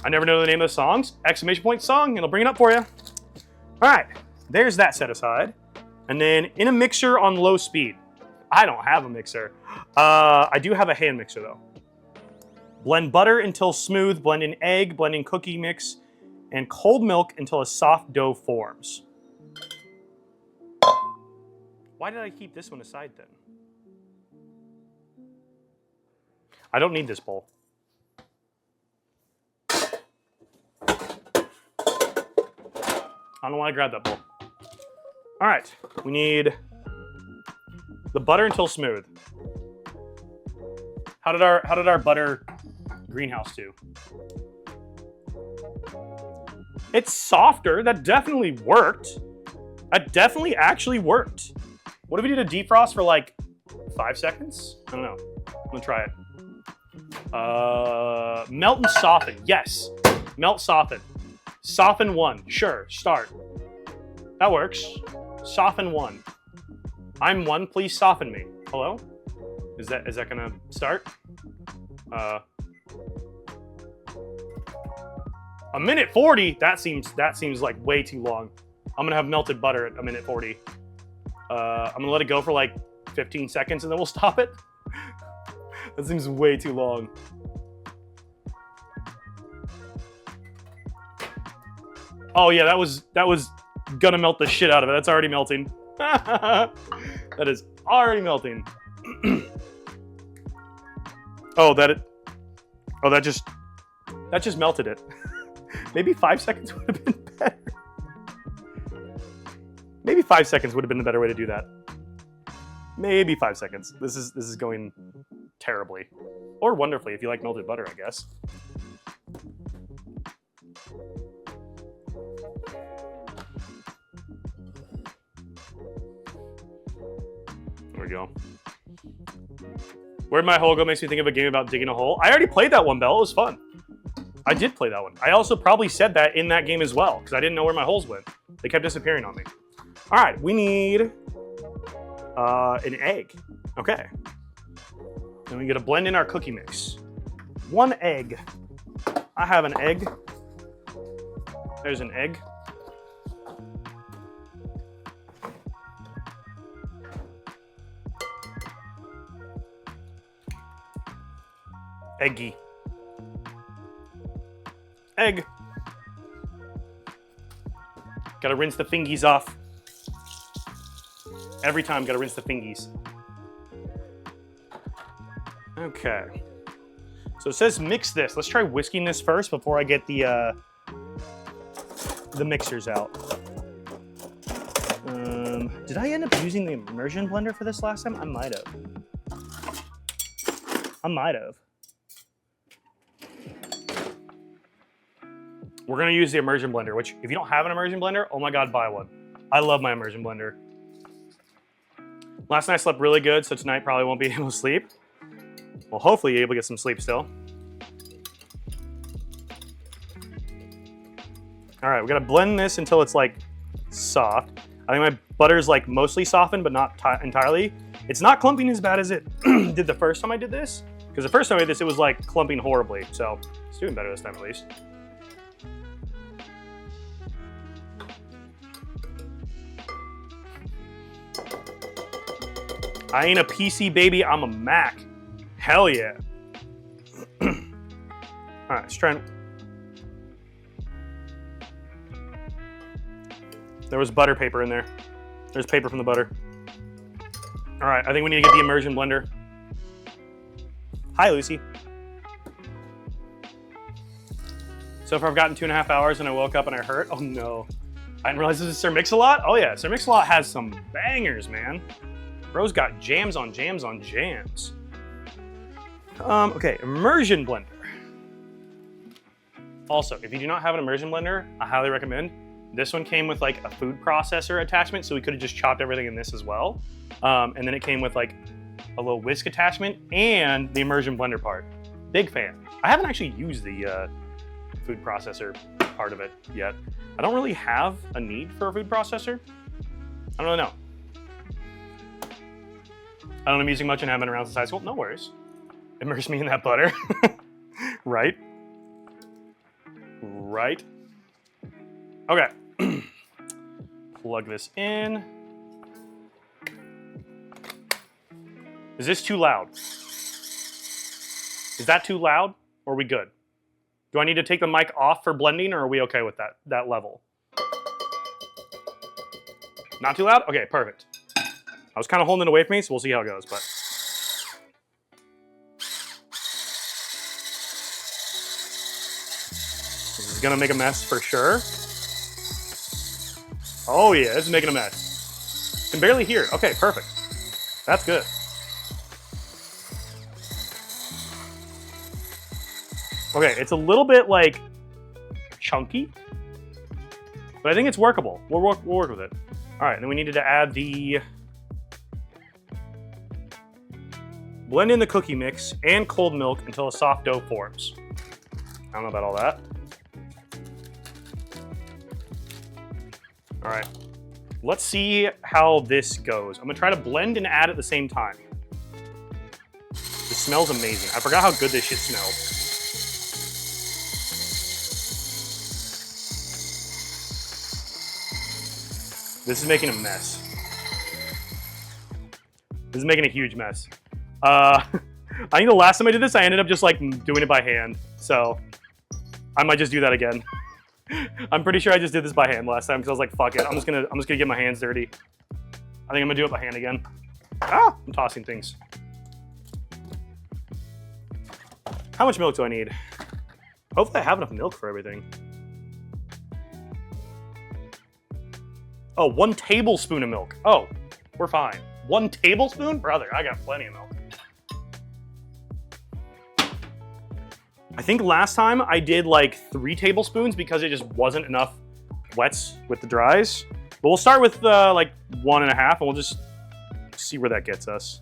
I never know the name of the songs. Exclamation point song, it'll bring it up for you. All right, there's that set aside. And then in a mixer on low speed. I don't have a mixer. I do have a hand mixer though. Blend butter until smooth, blend in egg, blend in cookie mix, and cold milk until a soft dough forms. Why did I keep this one aside then? I don't need this bowl. I don't want to grab that bowl. All right, we need the butter until smooth. How did our butter greenhouse do? It's softer. That definitely worked. That definitely actually worked. What if we did a defrost for like 5 seconds? I don't know. I'm gonna try it. Melt and soften. Yes. Melt, soften. Soften 1. Sure. Start. That works. Soften 1. I'm 1. Please soften me. Hello? Is that gonna start? A minute 40? That seems like way too long. I'm gonna have melted butter at a minute 40. I'm gonna let it go for like 15 seconds and then we'll stop it. That seems way too long. Oh yeah, that was gonna melt the shit out of it. That's already melting. That is already melting. that just melted it. Maybe 5 seconds would have been better. Maybe 5 seconds would have been the better way to do that. Maybe 5 seconds. This is going terribly. Or wonderfully if you like melted butter, I guess. go. Where'd My Hole Go makes me think of a game about digging a hole. I already played that one, Bell. It was fun. I did play that one. I also probably said that in that game as well, because I didn't know where my holes went. They kept disappearing on me. All right, we need an egg. Okay. Then we gotta blend in our cookie mix. 1 egg. I have an egg. There's an egg. Eggy. Egg. Gotta rinse the fingies off. Every time, gotta rinse the fingies. Okay. So it says mix this. Let's try whisking this first before I get the mixers out. Did I end up using the immersion blender for this last time? I might have. I might have. We're gonna use the immersion blender, which if you don't have an immersion blender, oh my God, buy one. I love my immersion blender. Last night I slept really good, so tonight probably won't be able to sleep. Well, hopefully you're able to get some sleep still. All right, we gotta blend this until it's like soft. I think my butter's like mostly softened, but not entirely. It's not clumping as bad as it did the first time I did this, because the first time I did this, it was like clumping horribly. So it's doing better this time at least. I ain't a PC baby, I'm a Mac. Hell yeah. All right, let's try and... There was butter paper in there. There's paper from the butter. All right, I think we need to get the immersion blender. Hi, Lucy. So far I've gotten 2.5 hours and I woke up and I hurt. Oh no. I didn't realize this is Sir Mix-a-Lot. Oh yeah, Sir Mix-a-Lot has some bangers, man. Bro's got jams on jams on jams. Okay, immersion blender. Also, if you do not have an immersion blender, I highly recommend. This one came with like a food processor attachment, so we could have just chopped everything in this as well. And then it came with like a little whisk attachment and the immersion blender part. Big fan. I haven't actually used the food processor part of it yet. I don't really have a need for a food processor. I don't really know. I don't know, I'm using much and haven't been around since high school. No worries. Immerse me in that butter. Right. Right. Okay. Plug this in. Is this too loud? Is that too loud? Or are we good? Do I need to take the mic off for blending, or are we okay with that level? Not too loud? Okay, perfect. I was kind of holding it away from me, so we'll see how it goes, but. This is gonna make a mess for sure. Oh yeah, this is making a mess. Can barely hear it. Okay, perfect. That's good. Okay, it's a little bit like chunky, but I think it's workable. We'll work with it. All right, then we needed to add the blend in the cookie mix and cold milk until a soft dough forms. I don't know about all that. All right, let's see how this goes. I'm gonna try to blend and add at the same time. This smells amazing. I forgot how good this shit smelled. This is making a mess. This is making a huge mess. I think the last time I did this, I ended up just like doing it by hand. So I might just do that again. I'm pretty sure I just did this by hand last time because I was like, fuck it. I'm just gonna get my hands dirty. I think I'm gonna do it by hand again. Ah, I'm tossing things. How much milk do I need? Hopefully I have enough milk for everything. Oh, 1 tablespoon of milk. Oh, we're fine. 1 tablespoon? Brother, I got plenty of milk. I think last time I did like 3 tablespoons because it just wasn't enough wets with the dries. But we'll start with like 1.5 and we'll just see where that gets us.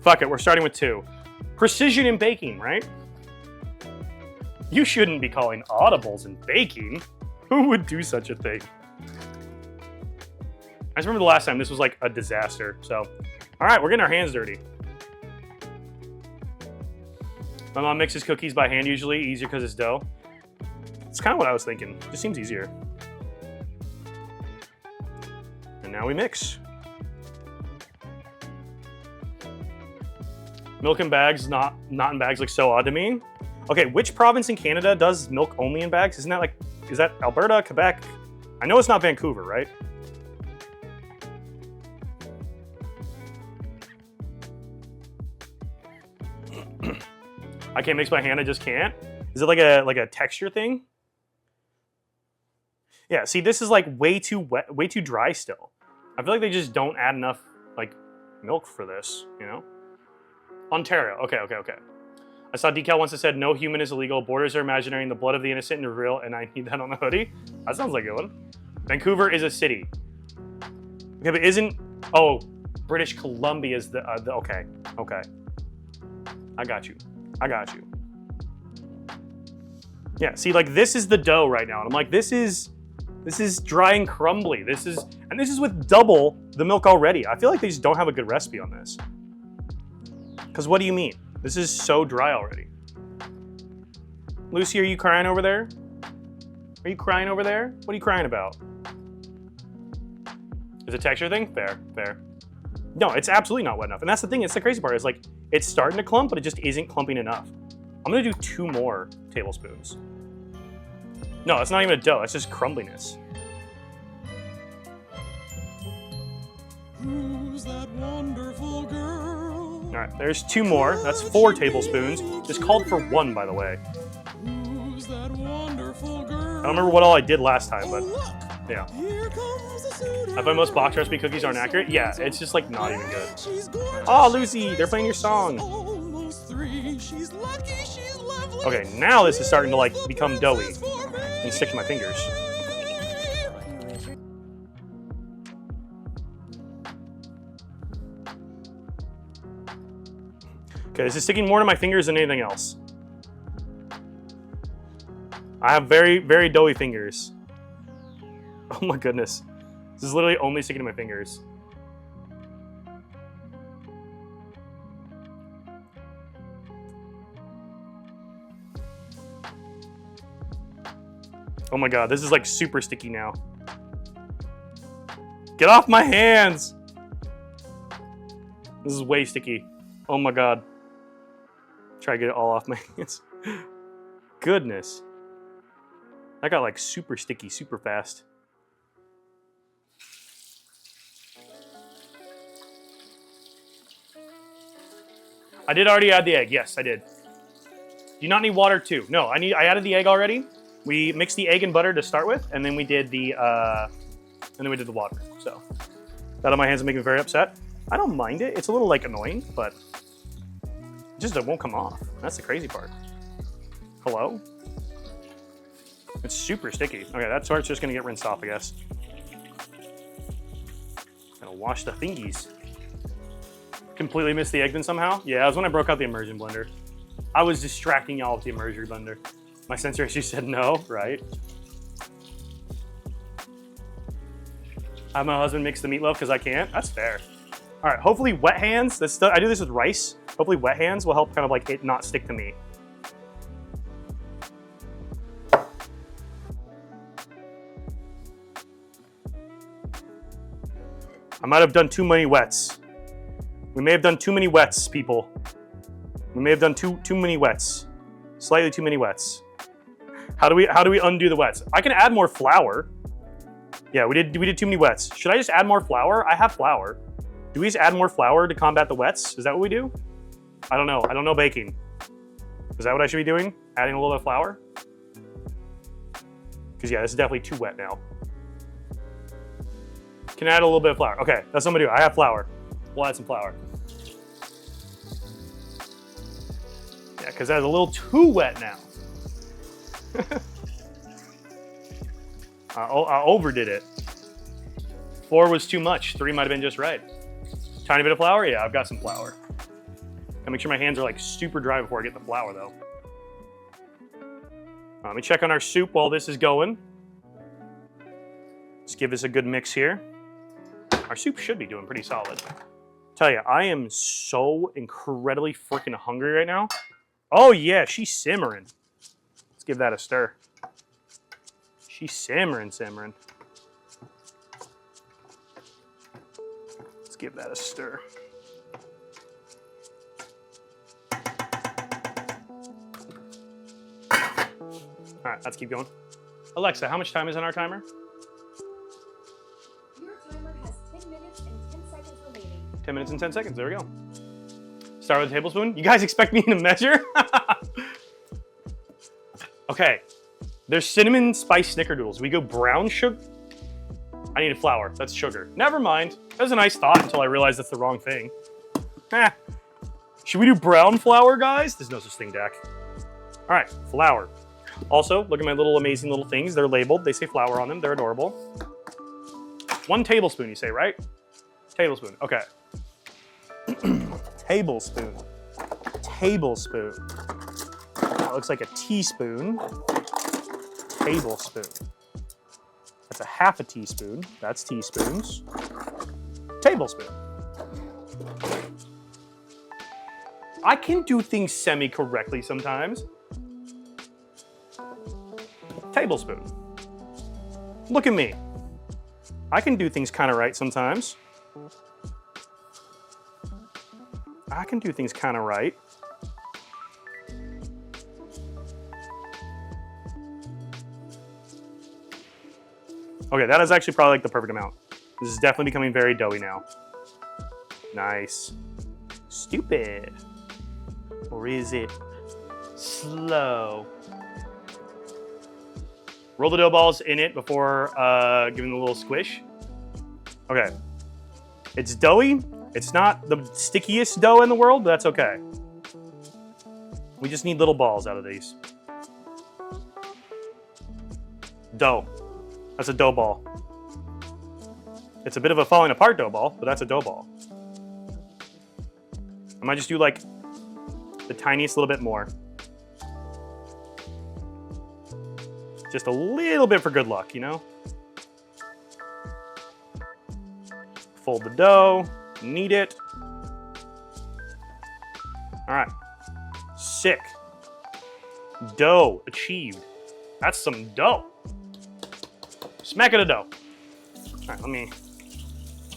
Fuck it, we're starting with 2. Precision in baking, right? You shouldn't be calling audibles in baking. Who would do such a thing? I just remember the last time this was like a disaster. So, all right, we're getting our hands dirty. My mom mixes cookies by hand usually, easier because it's dough. It's kind of what I was thinking. Just seems easier. And now we mix. Milk in bags, not in bags, looks so odd to me. Okay, which province in Canada does milk only in bags? Isn't that like, is that Alberta, Quebec? I know it's not Vancouver, right? I can't mix by hand, I just can't. Is it like a texture thing? Yeah, see, this is like way too wet, way too dry still. I feel like they just don't add enough like milk for this, you know? Ontario, okay. I saw a decal once that said, no human is illegal, borders are imaginary, and the blood of the innocent is real, and I need that on the hoodie. That sounds like a good one. Vancouver is a city. Okay, but isn't, oh, British Columbia is the okay. I got you. Yeah, see, like this is the dough right now, and I'm like, this is dry and crumbly. This is with double the milk already. I feel like they just don't have a good recipe on this. Because what do you mean? This is so dry already. Lucy, are you crying over there? Are you crying over there? What are you crying about? Is it a texture thing? Fair. No, it's absolutely not wet enough. And that's the thing, it's the crazy part, is like, it's starting to clump, but it just isn't clumping enough. I'm gonna do 2 more tablespoons. No, it's not even a dough, it's just crumbliness. Who's that wonderful girl? All right, there's 2 more. That's 4 tablespoons. This called for 1, by the way. Who's that wonderful girl? I don't remember what all I did last time, but look, yeah. here comes the suitor. I find most box recipe cookies aren't accurate. Yeah, it's just like not even good. She's gorgeous. Oh, Lucy, they're playing your song. Almost 3. She's lucky, she's lovely. Okay, now this is starting to like become doughy and stick to my fingers. Okay, this is sticking more to my fingers than anything else. I have very, very doughy fingers. Oh my goodness. This is literally only sticking to my fingers. Oh my god, this is like super sticky now. Get off my hands! This is way sticky. Oh my god. Try to get it all off my hands. Goodness. That got like super sticky, super fast. I did already add the egg. Yes, I did. Do you not need water too? No, I added the egg already. We mixed the egg and butter to start with, and then we did the water. So that on my hands will make me very upset. I don't mind it. It's a little like annoying, but it won't come off. That's the crazy part. Hello? It's super sticky. Okay, that part's just gonna get rinsed off, I guess. Gotta wash the fingies. Completely missed the egg then somehow? Yeah, it was when I broke out the immersion blender. I was distracting y'all with the immersion blender. My sensor issue said no, right? I have my husband mix the meatloaf because I can't. That's fair. All right, hopefully wet hands. I do this with rice. Hopefully wet hands will help kind of like it not stick to me. I might have done too many wets. We may have done too many wets, people. We may have done too many wets. Slightly too many wets. How do we undo the wets? I can add more flour. Yeah, we did too many wets. Should I just add more flour? I have flour. Do we just add more flour to combat the wets? Is that what we do? I don't know. I don't know baking. Is that what I should be doing? Adding a little bit of flour? Because yeah, this is definitely too wet now. Can I add a little bit of flour? Okay, that's what I'm gonna do. I have flour. We'll add some flour. Yeah, because that's a little too wet now. I overdid it. 4 was too much. 3 might have been just right. Tiny bit of flour? Yeah, I've got some flour. Gotta make sure my hands are like super dry before I get the flour though. Let me check on our soup while this is going. Let's give this a good mix here. Our soup should be doing pretty solid. Tell you, I am so incredibly freaking hungry right now. Oh yeah, she's simmering. Let's give that a stir. She's simmering. Let's give that a stir. All right, let's keep going. Alexa, how much time is on our timer? Your timer has 10 minutes and 10 seconds remaining. 10 minutes and 10 seconds. There we go. Start with a tablespoon. You guys expect me to measure? Okay. There's cinnamon spice snickerdoodles. We go brown sugar. I need a flour. That's sugar. Never mind. That was a nice thought until I realized that's the wrong thing. Should we do brown flour, guys? There's no such thing, Dak. All right, flour. Also, look at my little amazing little things. They're labeled. They say flour on them. They're adorable. 1 tablespoon, you say, right? Tablespoon. Okay. Tablespoon. Tablespoon. That looks like a teaspoon. Tablespoon. That's a half a teaspoon. That's teaspoons. Tablespoon. I can do things semi-correctly sometimes. Tablespoon. Look at me. I can do things kind of right sometimes. I can do things kind of right. Okay, that is actually probably like the perfect amount. This is definitely becoming very doughy now. Nice. Stupid. Or is it slow? Roll the dough balls in it before giving it a little squish. Okay. It's doughy. It's not the stickiest dough in the world, but that's okay. We just need little balls out of these. Dough. That's a dough ball. It's a bit of a falling apart dough ball, but that's a dough ball. I might just do like the tiniest little bit more. Just a little bit for good luck, you know? Fold the dough, knead it. All right, sick. Dough achieved. That's some dough. Smack it a dough. All right, let me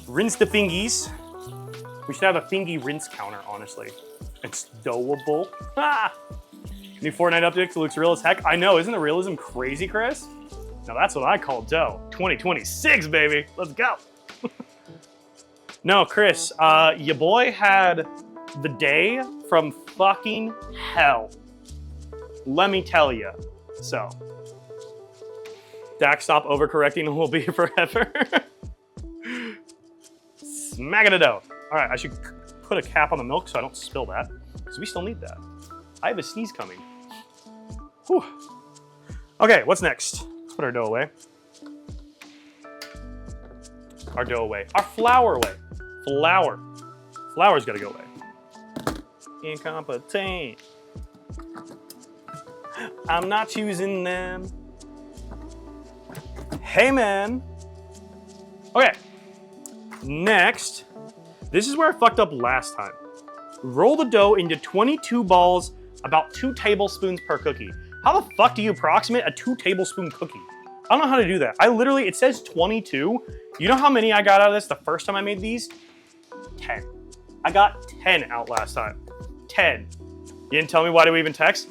rinse the fingies. We should have a fingy rinse counter, honestly. It's doughable. Ah! New Fortnite update looks real as heck. I know, isn't the realism crazy, Chris? Now that's what I call dough. 2026, baby. Let's go. No, Chris, your boy had the day from fucking hell. Let me tell you. So, Dak, stop overcorrecting and we'll be here forever. Smack it a dough. All right, I should put a cap on the milk so I don't spill that, because we still need that. I have a sneeze coming. Whew. Okay, what's next? Let's put our dough away. Our dough away. Our flour away. Flour. Flour's gotta go away. Incompetent. I'm not choosing them. Hey, man. Okay. Next. This is where I fucked up last time. Roll the dough into 22 balls, about 2 tablespoons per cookie. How the fuck do you approximate a 2 tablespoon cookie? I don't know how to do that. I literally, it says 22. You know how many I got out of this the first time I made these? 10. I got 10 out last time. 10. You didn't tell me, why do we even text?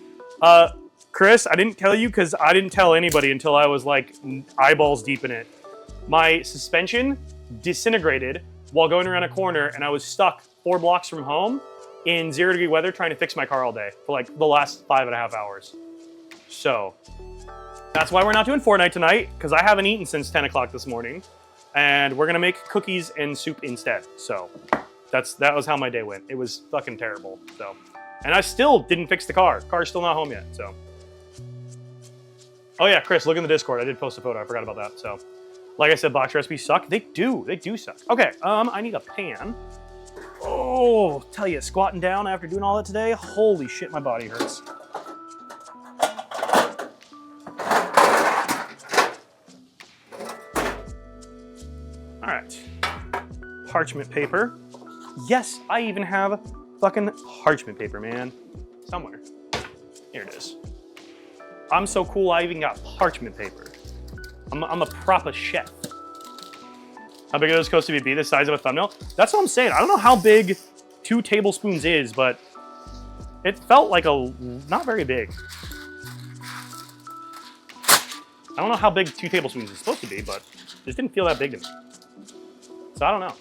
Chris, I didn't tell you because I didn't tell anybody until I was like eyeballs deep in it. My suspension disintegrated while going around a corner, and I was stuck 4 blocks from home in 0-degree weather trying to fix my car all day for like the last 5.5 hours. So that's why we're not doing Fortnite tonight, because I haven't eaten since 10 o'clock this morning, and we're gonna make cookies and soup instead. So that was how my day went. It was fucking terrible. So, and I still didn't fix the car. Car's still not home yet. So, Oh yeah, Chris, look in the Discord. I did post a photo. I forgot about that. So, like I said, box recipes suck. They do suck. Okay, I need a pan. Oh, tell you, squatting down after doing all that today, holy shit, my body hurts. All right, parchment paper. Yes, I even have fucking parchment paper, man. Somewhere. Here it is. I'm so cool, I even got parchment paper. I'm a proper chef. How big are those supposed to be? The size of a thumbnail? That's what I'm saying. I don't know how big 2 tablespoons is, but it felt like not very big. I don't know how big 2 tablespoons is supposed to be, but it just didn't feel that big to me. So I don't know.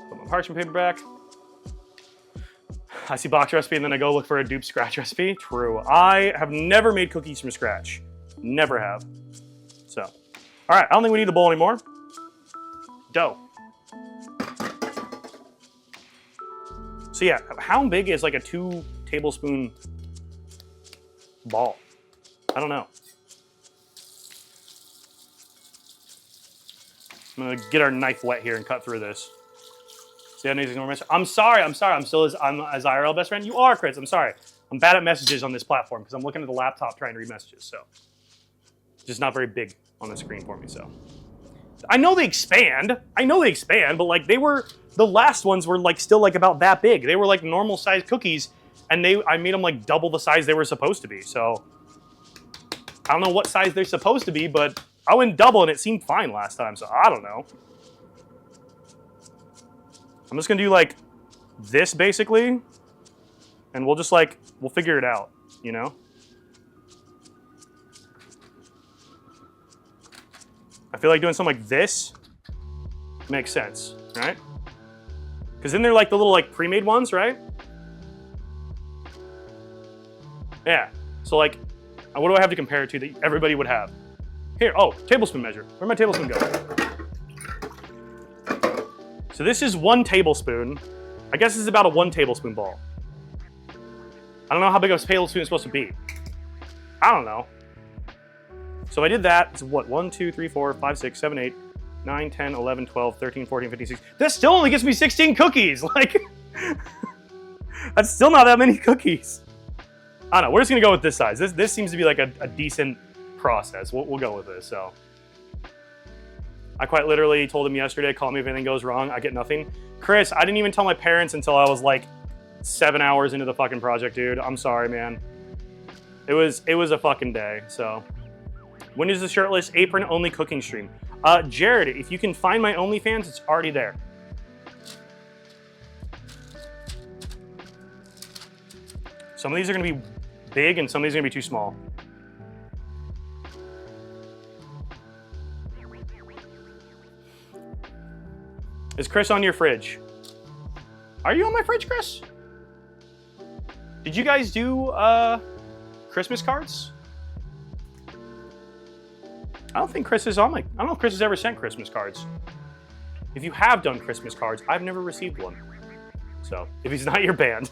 Put my parchment paper back. I see box recipe and then I go look for a dupe scratch recipe. True. I have never made cookies from scratch. Never have. So, all right, I don't think we need the bowl anymore. Dough. So yeah, how big is like a 2 tablespoon ball? I don't know. I'm gonna get our knife wet here and cut through this. See how easy message? I'm sorry. I'm still as IRL best friend. You are, Chris. I'm sorry. I'm bad at messages on this platform because I'm looking at the laptop trying to read messages. So it's just not very big on the screen for me. So I know they expand. But like the last ones were like still like about that big. They were like normal sized cookies, and I made them like double the size they were supposed to be. So I don't know what size they're supposed to be, but I went double and it seemed fine last time. So I don't know. I'm just gonna do like this basically, and we'll figure it out, you know? I feel like doing something like this makes sense, right? Because then they're like the little like pre-made ones, right? Yeah, so like, what do I have to compare it to that everybody would have? Here, oh, tablespoon measure. Where'd my tablespoon go? So this is 1 tablespoon. I guess this is about a 1 tablespoon ball. I don't know how big a tablespoon is supposed to be. I don't know. So I did that. It's what? 1, 2, 3, 4, 5, 6, 7, 8, 9, 10, 11, 12, 13, 14, 15, 16. This still only gets me 16 cookies. Like, that's still not that many cookies. I don't know. We're just going to go with this size. This seems to be like a decent process. We'll go with this. So I quite literally told him yesterday, call me if anything goes wrong. I get nothing. Chris, I didn't even tell my parents until I was like 7 hours into the fucking project, dude. I'm sorry, man. It was a fucking day, so. When is the shirtless apron only cooking stream? Jared, if you can find my OnlyFans, it's already there. Some of these are gonna be big and some of these are gonna be too small. Is Chris on your fridge? Are you on my fridge, Chris? Did you guys do Christmas cards? I don't think Chris is on I don't know if Chris has ever sent Christmas cards. If you have done Christmas cards, I've never received one. So, if he's not your band.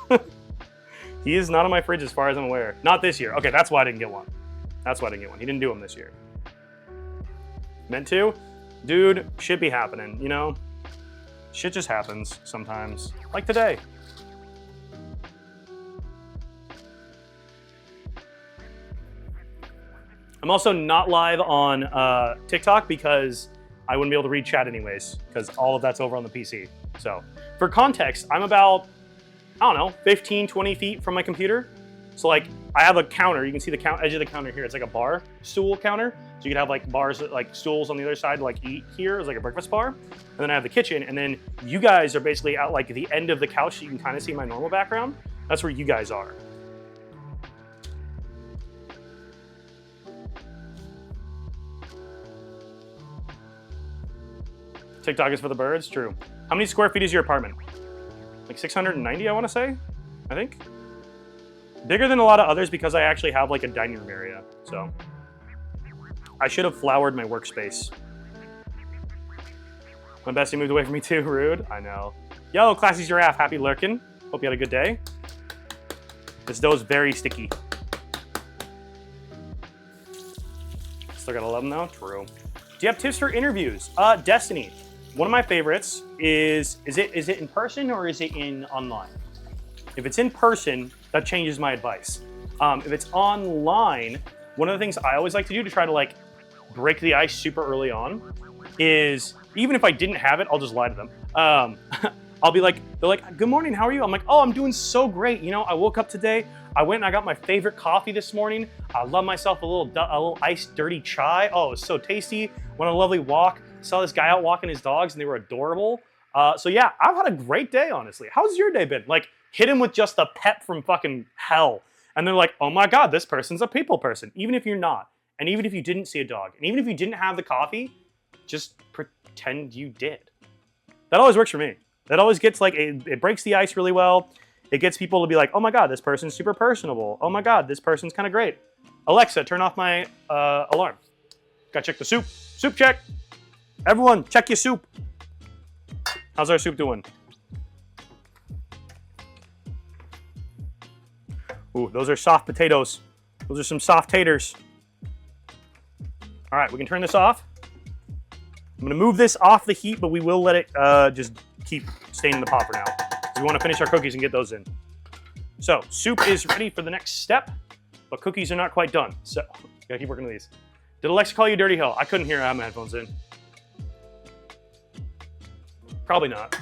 He is not on my fridge as far as I'm aware. Not this year. Okay, that's why I didn't get one. That's why I didn't get one. He didn't do them this year. Meant to? Dude, shit be happening, you know? Shit just happens sometimes. Like today. I'm also not live on TikTok because I wouldn't be able to read chat anyways, because all of that's over on the PC. So, for context, I'm about, I don't know, 15, 20 feet from my computer. So like, I have a counter. You can see the edge of the counter here. It's like a bar stool counter. So you could have like bars, like stools on the other side to like eat here as like a breakfast bar. And then I have the kitchen. And then you guys are basically at like the end of the couch. So you can kind of see my normal background. That's where you guys are. TikTok is for the birds, true. How many square feet is your apartment? Like 690, I want to say, I think. Bigger than a lot of others because I actually have like a dining room area, so. I should have flowered my workspace. My bestie moved away from me too, rude. I know. Yo, Classy Giraffe, happy lurking. Hope you had a good day. This dough is very sticky. Still gotta love them though. True. Do you have tips for interviews? Destiny. One of my favorites is it in person or is it in online? If it's in person, that changes my advice. If it's online, one of the things I always like to do to try to like break the ice super early on is, even if I didn't have it, I'll just lie to them. I'll be like, they're like, good morning, how are you? I'm like, oh, I'm doing so great. You know, I woke up today, I went and I got my favorite coffee this morning. I love myself a little iced dirty chai. Oh, it was so tasty. Went on a lovely walk. Saw this guy out walking his dogs and they were adorable. So yeah, I've had a great day, honestly. How's your day been? Like, hit him with just the pep from fucking hell. And they're like, oh my God, this person's a people person. Even if you're not, and even if you didn't see a dog, and even if you didn't have the coffee, just pretend you did. That always works for me. That always gets like, it breaks the ice really well. It gets people to be like, oh my God, this person's super personable. Oh my God, this person's kind of great. Alexa, turn off my alarm. Gotta check the soup. Soup check. Everyone, check your soup. How's our soup doing? Ooh, those are soft potatoes. Those are some soft taters. All right, we can turn this off. I'm gonna move this off the heat, but we will let it just keep staying in the pot for now. We wanna finish our cookies and get those in. So, soup is ready for the next step, but cookies are not quite done. So, gotta keep working with these. Did Alexa call you Dirty Hill? I couldn't hear, I have my headphones in. Probably not.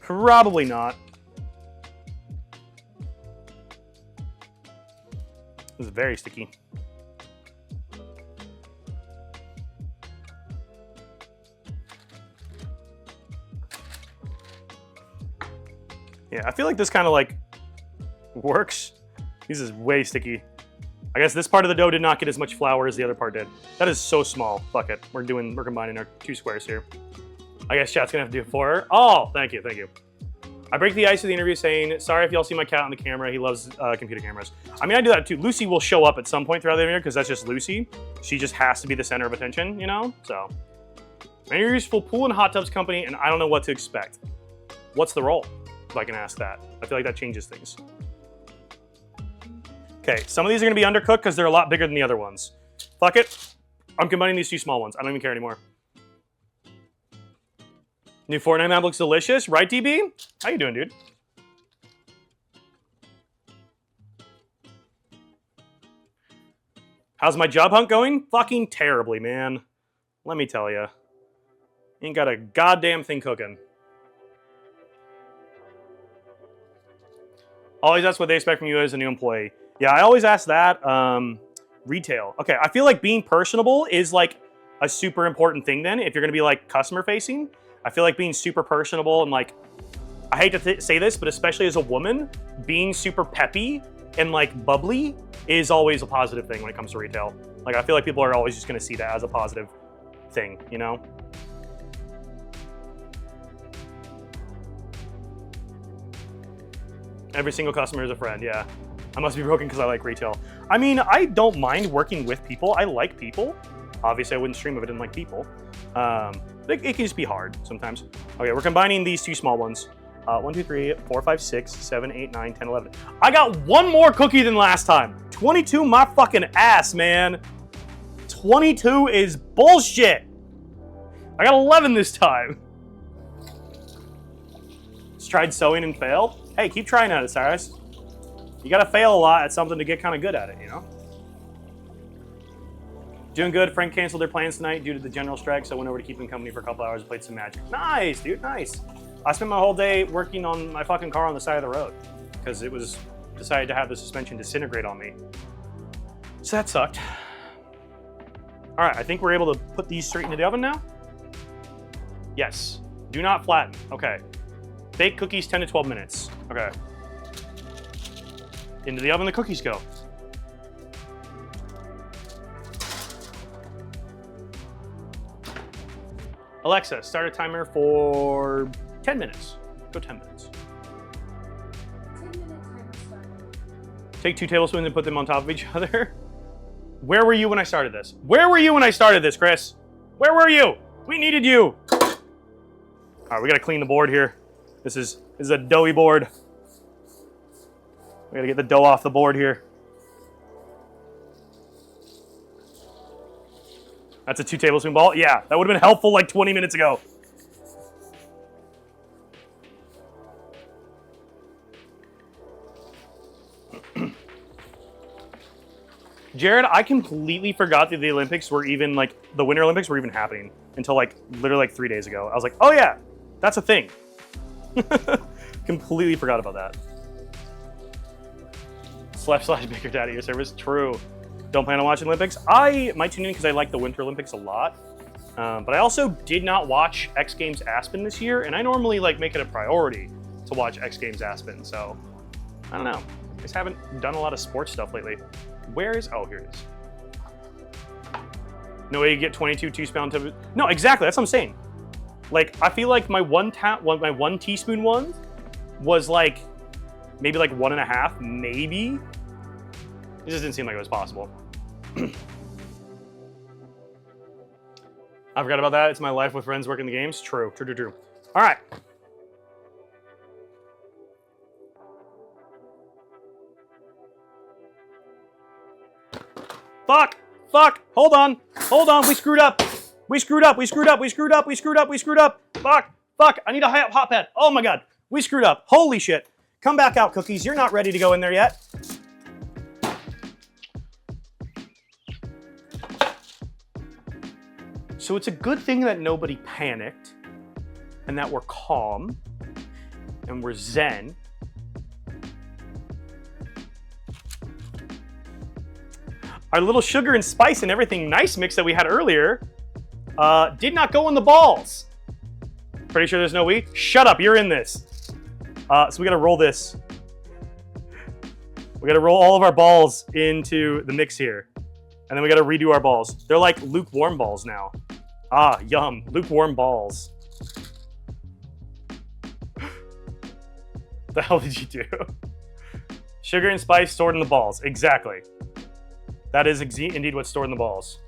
Probably not. This is very sticky. Yeah, I feel like this kind of like works. This is way sticky. I guess this part of the dough did not get as much flour as the other part did. That is so small. Fuck it. We're combining our two squares here. I guess chat's gonna have to do 4. Oh, thank you, thank you. I break the ice of the interview saying, sorry if y'all see my cat on the camera. He loves computer cameras. I mean, I do that too. Lucy will show up at some point throughout the interview because that's just Lucy. She just has to be the center of attention, you know? So, my interview's for pool and hot tubs company, and I don't know what to expect. What's the role? If I can ask that. I feel like that changes things. Okay, some of these are gonna be undercooked because they're a lot bigger than the other ones. Fuck it. I'm combining these two small ones. I don't even care anymore. New Fortnite map looks delicious, right, DB? How you doing, dude? How's my job hunt going? Fucking terribly, man. Let me tell you. Ain't got a goddamn thing cooking. Always ask what they expect from you as a new employee. Yeah, I always ask that. Retail. Okay, I feel like being personable is like a super important thing then if you're gonna be like customer facing. I feel like being super personable and like, I hate to say this, but especially as a woman, being super peppy and like bubbly is always a positive thing when it comes to retail. Like, I feel like people are always just gonna see that as a positive thing, you know? Every single customer is a friend, yeah. I must be broken because I like retail. I mean, I don't mind working with people. I like people. Obviously, I wouldn't stream if I didn't like people. It can just be hard sometimes. Okay, we're combining these two small ones. 1, 2, 3, 4, 5, 6, 7, 8, 9, 10, 11. I got one more cookie than last time. 22 my fucking ass, man. 22 is bullshit. I got 11 this time. Just tried sewing and failed. Hey, keep trying at it, Cyrus. You gotta fail a lot at something to get kind of good at it, you know? Doing good. Frank canceled their plans tonight due to the general strike, so I went over to keep them company for a couple hours and played some Magic. Nice, dude, nice. I spent my whole day working on my fucking car on the side of the road because it was decided to have the suspension disintegrate on me. So that sucked. All right, I think we're able to put these straight into the oven now. Yes. Do not flatten. Okay. Bake cookies 10 to 12 minutes. Okay. Into the oven the cookies go. Alexa, start a timer for 10 minutes. Go 10 minutes. 10-minute timer started. Take 2 tablespoons and put them on top of each other. Where were you when I started this? Where were you when I started this, Chris? Where were you? We needed you. All right, we gotta clean the board here. This is a doughy board. We gotta get the dough off the board here. That's a 2 tablespoon ball? Yeah, that would have been helpful like 20 minutes ago. Jared, I completely forgot that the Olympics were even like, the Winter Olympics were even happening until like literally like 3 days ago. I was like, oh yeah, that's a thing. Completely forgot about that. /Baker Daddy, your service. True. Don't plan on watching Olympics. I might tune in because I like the Winter Olympics a lot. But I also did not watch X Games Aspen this year, and I normally like make it a priority to watch X Games Aspen. So I don't know. I just haven't done a lot of sports stuff lately. Where is? Oh, here it is. No way you get 22 teaspoon. No, exactly. That's what I'm saying. Like I feel like my one teaspoon one was like maybe like 1.5, maybe. It just didn't seem like it was possible. I forgot about that. It's my life with friends working the games. True. All right. Fuck. Hold on. We screwed up. Fuck. I need a hot pad. Oh my God. We screwed up. Holy shit. Come back out, Cookies. You're not ready to go in there yet. So it's a good thing that nobody panicked and that we're calm and we're zen. Our little sugar and spice and everything nice mix that we had earlier did not go in the balls. Pretty sure there's no we? Shut up, you're in this. So we gotta roll this. We gotta roll all of our balls into the mix here. And then we gotta redo our balls. They're like lukewarm balls now. Ah, yum, lukewarm balls. The hell did you do? Sugar and spice stored in the balls, exactly. That is indeed what's stored in the balls.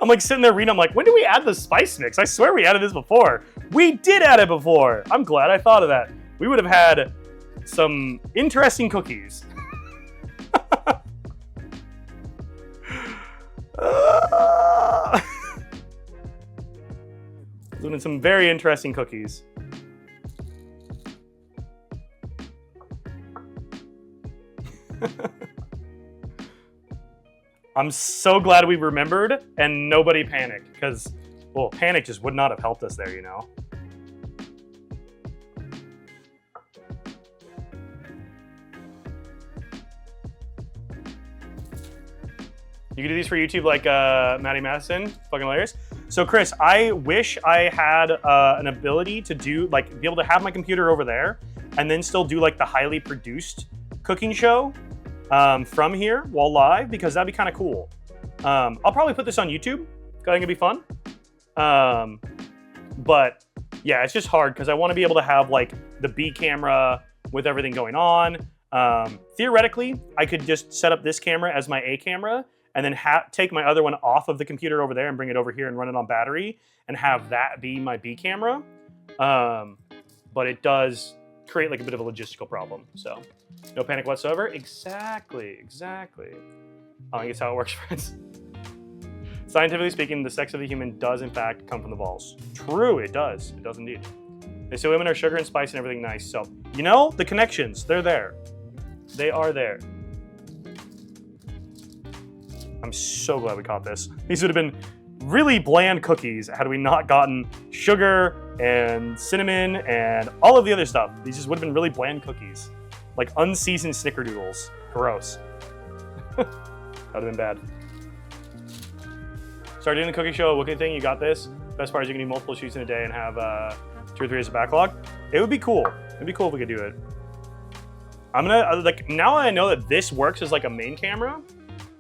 I'm like sitting there reading, I'm like, when did we add the spice mix? I swear we added this before. We did add it before. I'm glad I thought of that. We would have had some interesting cookies. Doing some very interesting cookies. I'm so glad we remembered and nobody panicked because, well, panic just would not have helped us there, you know? You can do these for YouTube like Maddie Madison, fucking hilarious. So Chris, I wish I had an ability to do, like, be able to have my computer over there and then still do like the highly produced cooking show from here while live, because that'd be kind of cool. I'll probably put this on YouTube. I think it'd be fun. But yeah, it's just hard because I want to be able to have like the B camera with everything going on. Theoretically, I could just set up this camera as my A camera and then take my other one off of the computer over there and bring it over here and run it on battery and have that be my B camera. But it does create like a bit of a logistical problem. So no panic whatsoever. Exactly. I guess how it works, friends. Scientifically speaking, the sex of the human does in fact come from the balls. True, it does. It does indeed. They say women are sugar and spice and everything nice. So, you know, the connections, they're there. They are there. I'm so glad we caught this. These would have been really bland cookies had we not gotten sugar and cinnamon and all of the other stuff. These just would have been really bland cookies. Like unseasoned snickerdoodles. Gross. That would have been bad. Start doing the cookie show, what good thing, you got this. Best part is you can do multiple shoots in a day and have 2 or 3 days of backlog. It would be cool. It'd be cool if we could do it. I'm gonna, like, now I know that this works as like a main camera,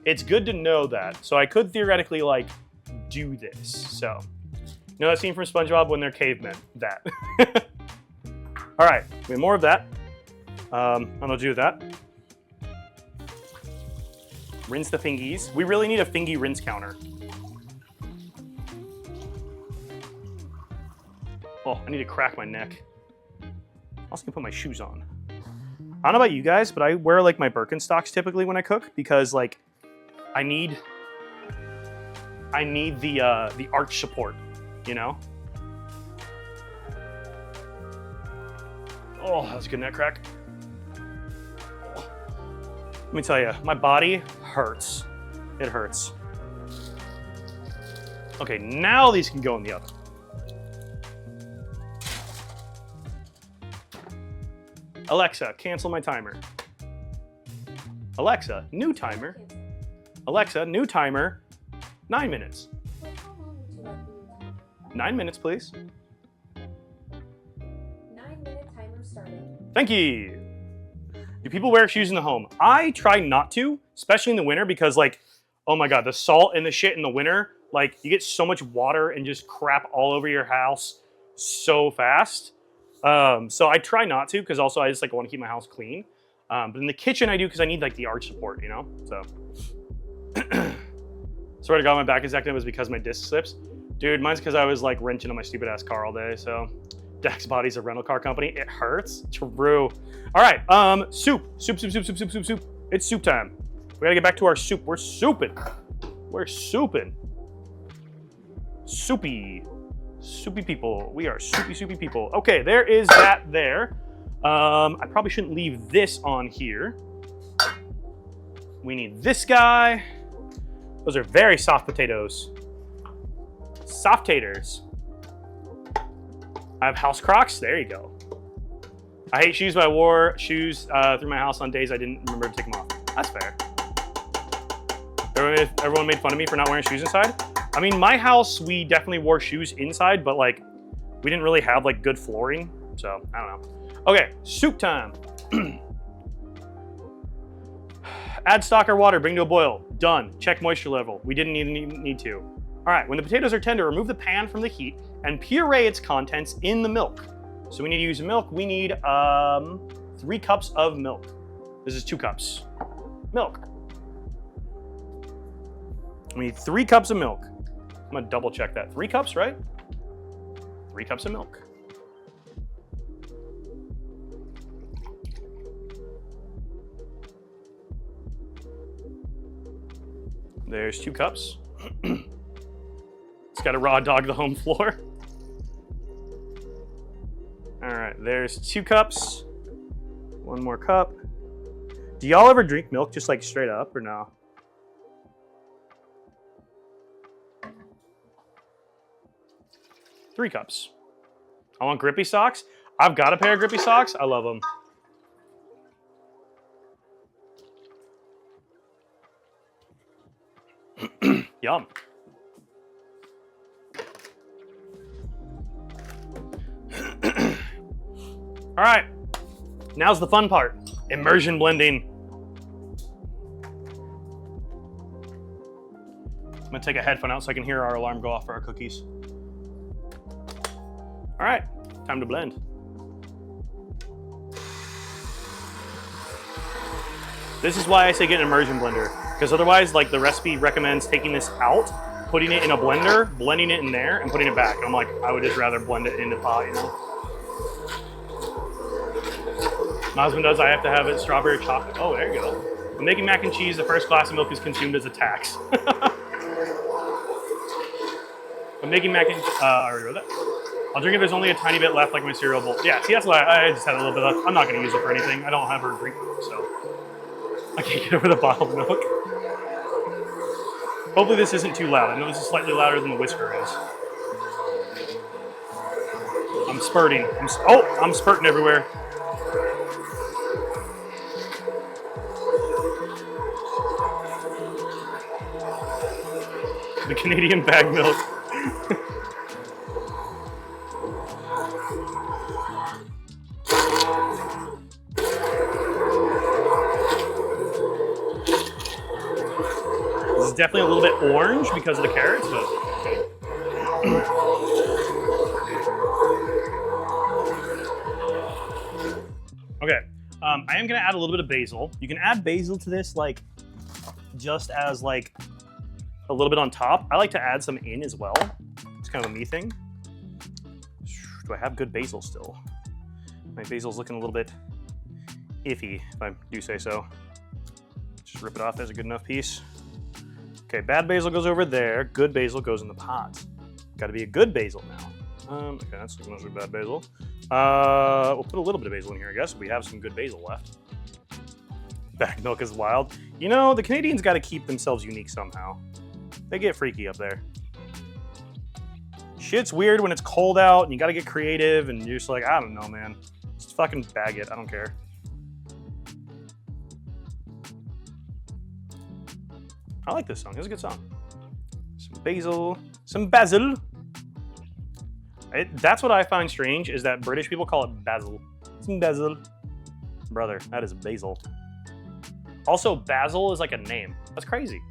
it's good to know that. So I could theoretically like do this. So, you know that scene from SpongeBob when they're cavemen? That. All right, we have more of that. I'm gonna do that. Rinse the fingies. We really need a fingy rinse counter. Oh, I need to crack my neck. I also need to put my shoes on. I don't know about you guys, but I wear like my Birkenstocks typically when I cook because like I need the arch support, you know? Oh, that was a good neck crack. Oh. Let me tell you, my body hurts. It hurts. Okay, now these can go in the oven. Alexa, cancel my timer. Alexa, new timer. Alexa, new timer. 9 minutes. Well, how long would you like the new timer? 9 minutes, please. 9-minute timer started. Thank you. Do people wear shoes in the home? I try not to, especially in the winter, because like, oh my God, the salt and the shit in the winter, like you get so much water and just crap all over your house so fast. So I try not to, because also I just like want to keep my house clean. But in the kitchen I do because I need like the arch support, you know? So. Swear to God, my back is acting was because my disc slips. Dude, mine's because I was like wrenching on my stupid ass car all day, so. Dax Body's a rental car company. It hurts. True. All right, soup. Soup. It's soup time. We gotta get back to our soup. We're souping. We're souping. Soupy. Soupy people. We are soupy people. Okay, there is that there. I probably shouldn't leave this on here. We need this guy. Those are very soft potatoes. Soft taters. I have house Crocs. There you go. I hate shoes, but I wore shoes through my house on days I didn't remember to take them off. That's fair. Everyone made fun of me for not wearing shoes inside. I mean, my house, we definitely wore shoes inside, but like, we didn't really have like good flooring. So, I don't know. Okay, soup time. Add stock or water, bring to a boil. Done. Check moisture level. We didn't need to. All right, when the potatoes are tender, remove the pan from the heat and puree its contents in the milk. So we need to use milk. We need 3 cups of milk. This is 2 cups. Milk. We need 3 cups of milk. I'm gonna double check that. 3 cups, right? 3 cups of milk. There's 2 cups. It's got a raw dog the home floor. All right, there's 2 cups. 1 more cup. Do y'all ever drink milk just like straight up or no? Three cups. I want grippy socks. I've got a pair of grippy socks. I love them. Yum. All right, now's the fun part, immersion blending. I'm gonna take a headphone out so I can hear our alarm go off for our cookies. All right, time to blend. This is why I say get an immersion blender, because otherwise, like the recipe recommends taking this out, putting it in a blender, blending it in there, and putting it back. I'm like, I would just rather blend it in the pot, you know? My husband does, I have to have it strawberry chocolate. Oh, there you go. When making mac and cheese, the first glass of milk is consumed as a tax. When making mac and I already wrote that. I'll drink if there's only a tiny bit left, like my cereal bowl. Yeah, see, that's why I just had a little bit left. I'm not gonna use it for anything. I don't have her drink milk, so I can't get over the bottled milk. Hopefully this isn't too loud. I know this is slightly louder than the whisker is. I'm spurting. I'm spurting everywhere. The Canadian bag milk. This is definitely a little bit orange because of the carrots, but okay. Okay, I am gonna add a little bit of basil. You can add basil to this like just as like a little bit on top. I like to add some in as well. It's kind of a me thing. Do I have good basil still? My basil's looking a little bit iffy, if I do say so. Just rip it off. There's a good enough piece. Okay, bad basil goes over there. Good basil goes in the pot. Got to be a good basil now. Okay, that's mostly bad basil. We'll put a little bit of basil in here, I guess. We have some good basil left. Back milk is wild. You know, the Canadians got to keep themselves unique somehow. They get freaky up there. Shit's weird when it's cold out and you got to get creative and you're just like, I don't know, man. Just fucking bag it. I don't care. I like this song. It's a good song. Some basil. Some basil. That's what I find strange is that British people call it basil. Some basil. Brother, that is basil. Also, basil is like a name. That's crazy.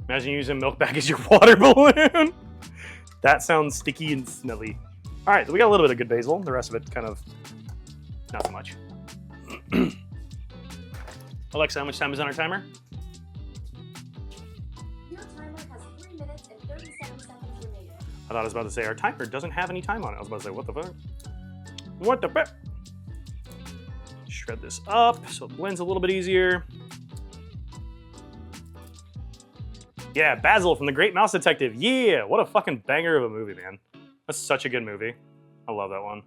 Imagine using milk bag as your water balloon. That sounds sticky and smelly. All right, so we got a little bit of good basil. The rest of it kind of not so much. Alexa, how much time is on our timer? Your timer has 3 minutes and 37 seconds remaining. I thought I was about to say our timer doesn't have any time on it. I was about to say, what the fuck? What the fuck? Shred this up so it blends a little bit easier. Yeah, Basil from The Great Mouse Detective. Yeah, what a fucking banger of a movie, man. That's such a good movie. I love that one.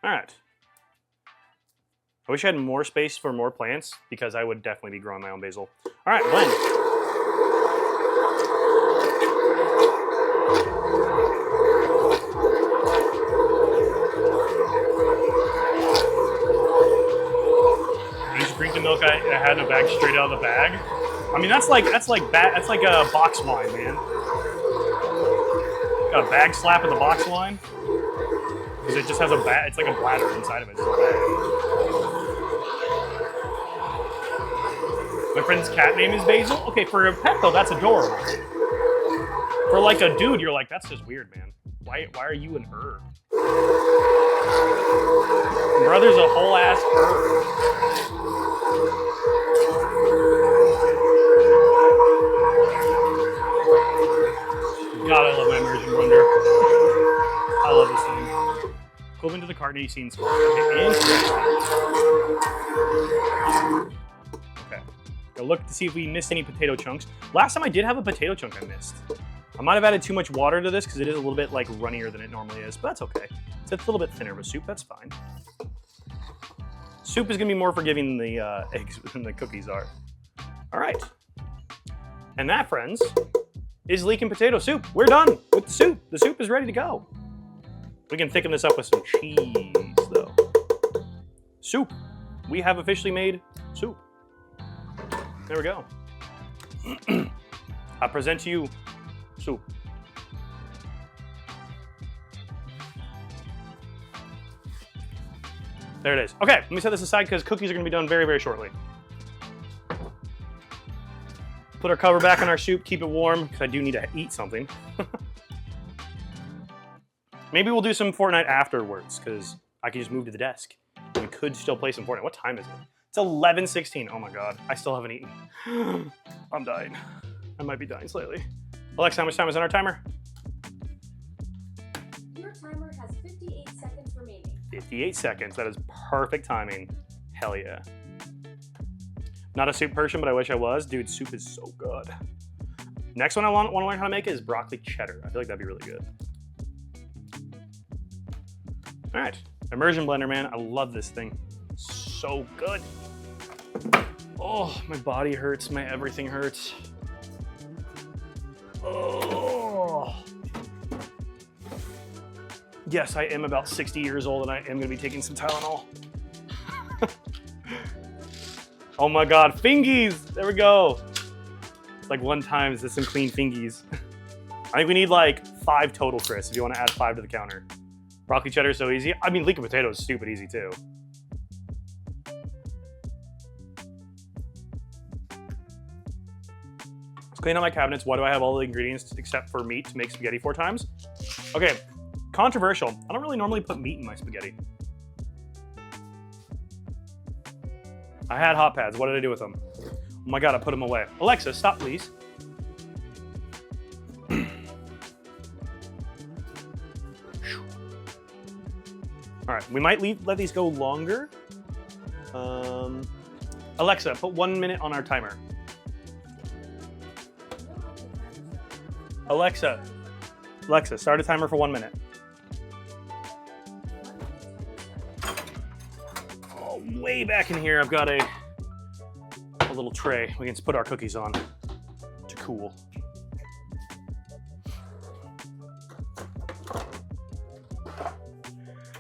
All right. I wish I had more space for more plants because I would definitely be growing my own basil. All right, blend. I just drink the milk I had in a bag straight out of the bag. I mean, that's like a box wine, man. Got a bag slap in the box wine because it just has it's like a bladder inside of it. My friend's cat name is Basil. Okay, for a pet though, that's adorable. For like a dude, you're like, that's just weird, man. Why are you an herb? Brother's a whole ass herb. God, I love my immersion blender. I love this thing. Go into the cartony scene score. Okay, interesting. Okay. Go look to see if we missed any potato chunks. Last time I did have a potato chunk I missed. I might have added too much water to this because it is a little bit like runnier than it normally is, but that's okay. It's a little bit thinner of a soup, that's fine. Soup is gonna be more forgiving than the eggs than the cookies are. All right. And that, friends, is leeking potato soup. We're done with the soup. The soup is ready to go. We can thicken this up with some cheese, though. Soup. We have officially made soup. There we go. I present to you soup. There it is. Okay, let me set this aside because cookies are going to be done very, very shortly. Put our cover back on our soup, keep it warm, because I do need to eat something. Maybe we'll do some Fortnite afterwards, because I can just move to the desk. We could still play some Fortnite. What time is it? It's 11:16. Oh my god, I still haven't eaten. I'm dying. I might be dying slightly. Alexa, how much time is on our timer? Your timer has 58 seconds remaining. 58 seconds. That is perfect timing. Hell yeah. Not a soup person, but I wish I was. Dude, soup is so good. Next one I want to learn how to make is broccoli cheddar. I feel like that'd be really good. All right, immersion blender, man. I love this thing. So good. Oh, my body hurts. My everything hurts. Oh. Yes, I am about 60 years old and I am gonna be taking some Tylenol. Oh my god, fingies! There we go. It's like 1 time, is some clean fingies. I think we need like 5 total, Chris, if you want to add 5 to the counter. Broccoli cheddar is so easy. I mean, leek and potato is stupid easy too. Let's clean out my cabinets. Why do I have all the ingredients except for meat to make spaghetti 4 times? Okay, controversial. I don't really normally put meat in my spaghetti. I had hot pads. What did I do with them? Oh my god, I put them away. Alexa, stop, please. All right, we might let these go longer. Alexa, put 1 minute on our timer. Alexa, start a timer for 1 minute. Oh, way back in here, I've got a little tray we can put our cookies on to cool.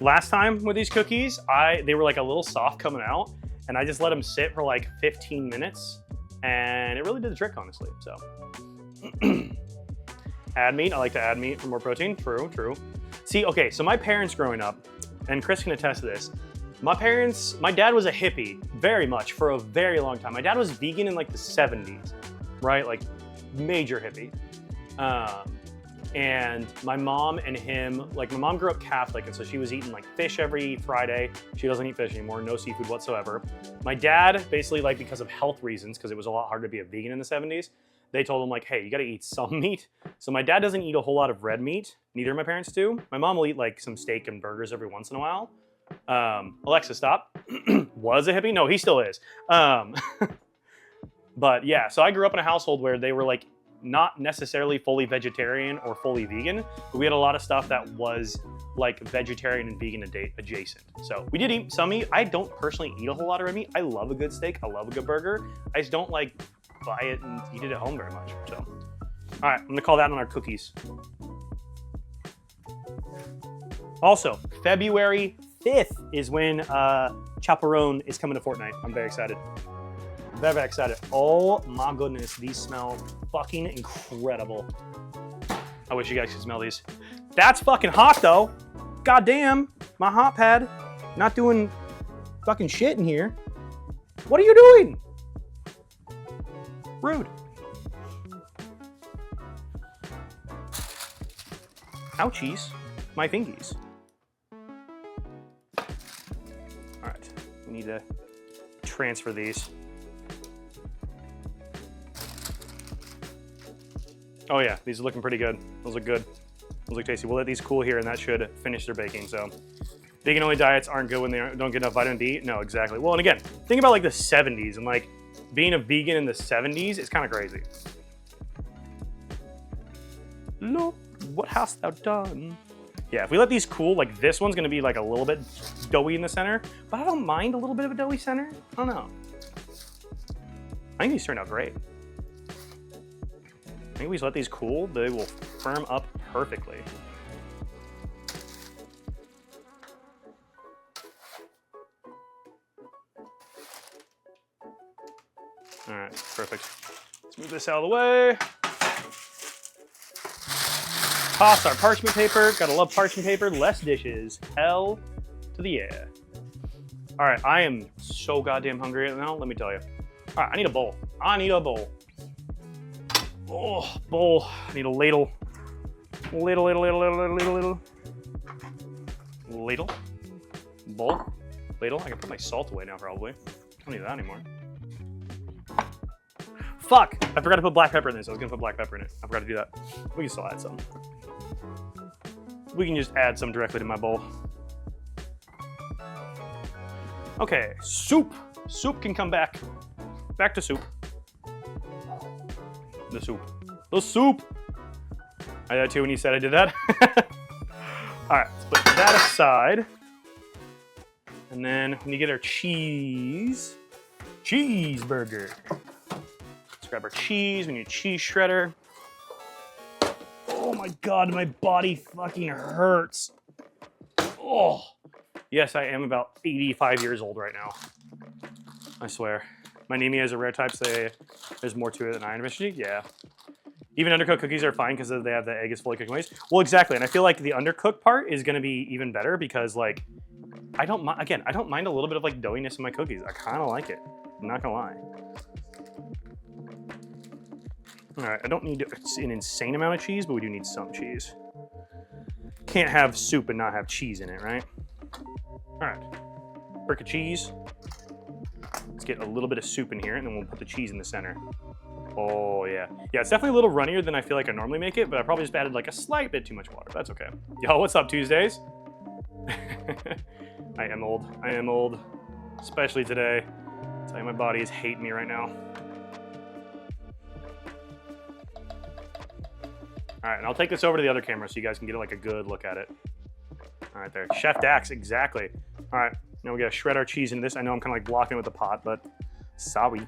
Last time with these cookies, they were like a little soft coming out, and I just let them sit for like 15 minutes, and it really did the trick, honestly. So, add meat. I like to add meat for more protein. True, true. See, okay, so my parents growing up, and Chris can attest to this. My dad was a hippie, very much, for a very long time. My dad was vegan in like the 70s, right? Like major hippie. And my mom and him, like my mom grew up Catholic, and so she was eating like fish every Friday. She doesn't eat fish anymore, no seafood whatsoever. My dad, basically like because of health reasons, because it was a lot harder to be a vegan in the 70s, they told him like, hey, you gotta eat some meat. So my dad doesn't eat a whole lot of red meat, neither of my parents do. My mom will eat like some steak and burgers every once in a while. Alexa, stop. Was a hippie? No, he still is. But yeah, so I grew up in a household where they were like, not necessarily fully vegetarian or fully vegan, but we had a lot of stuff that was like vegetarian and vegan adjacent. So we did eat some meat. I don't personally eat a whole lot of red meat. I love a good steak. I love a good burger. I just don't like buy it and eat it at home very much. So, all right, I'm gonna call that on our cookies. Also, February 5th is when Chaperone is coming to Fortnite. I'm very excited. Very, very excited. Oh my goodness, these smell fucking incredible. I wish you guys could smell these. That's fucking hot though. God damn, my hot pad not doing fucking shit in here. What are you doing? Rude. Ouchies, my fingies. All right, we need to transfer these. Oh yeah, these are looking pretty good. Those look good. Those look tasty. We'll let these cool here, and that should finish their baking. So, vegan-only diets aren't good when they don't get enough vitamin D. No, exactly. Well, and again, think about like the 70s and like being a vegan in the 70s is kind of crazy. Look, what hast thou done? Yeah, if we let these cool, like this one's gonna be like a little bit doughy in the center, but I don't mind a little bit of a doughy center. I don't know. I think these turned out great. I think we just let these cool, they will firm up perfectly. All right, perfect. Let's move this out of the way. Toss our parchment paper. Gotta love parchment paper. Less dishes. Hell to the yeah. All right, I am so goddamn hungry right now, let me tell you. All right, I need a bowl. I need a bowl. Oh, bowl. I need a ladle. Ladle. Bowl. Ladle. I can put my salt away now, probably. I don't need that anymore. Fuck! I forgot to put black pepper in this. I was gonna put black pepper in it. I forgot to do that. We can still add some. We can just add some directly to my bowl. Okay, soup. Soup can come back. Back to soup. The soup. The soup! I did that too when you said I did that. Alright, let's put that aside. And then when you get our cheeseburger. Let's grab our cheese, we need a cheese shredder. Oh my god, my body fucking hurts. Oh. Yes, I am about 85 years old right now. I swear. My anemia is a rare type, so there's more to it than iron deficiency. Yeah. Even undercooked cookies are fine because they have the egg is fully cooked ways. Well, exactly, and I feel like the undercooked part is gonna be even better because like, I don't mind a little bit of like doughiness in my cookies. I kind of like it. I'm not gonna lie. All right, I don't need an insane amount of cheese, but we do need some cheese. Can't have soup and not have cheese in it, right? All right, brick of cheese. Let's get a little bit of soup in here, and then we'll put the cheese in the center. Oh, yeah. Yeah, it's definitely a little runnier than I feel like I normally make it, but I probably just added like a slight bit too much water. That's okay. Yo, what's up, Tuesdays? I am old. I am old. Especially today. It's like my body is hating me right now. All right, and I'll take this over to the other camera so you guys can get like a good look at it. All right, there. Chef Dax, exactly. All right, now we gotta shred our cheese into this. I know I'm kind of like blocking it with the pot, but sorry.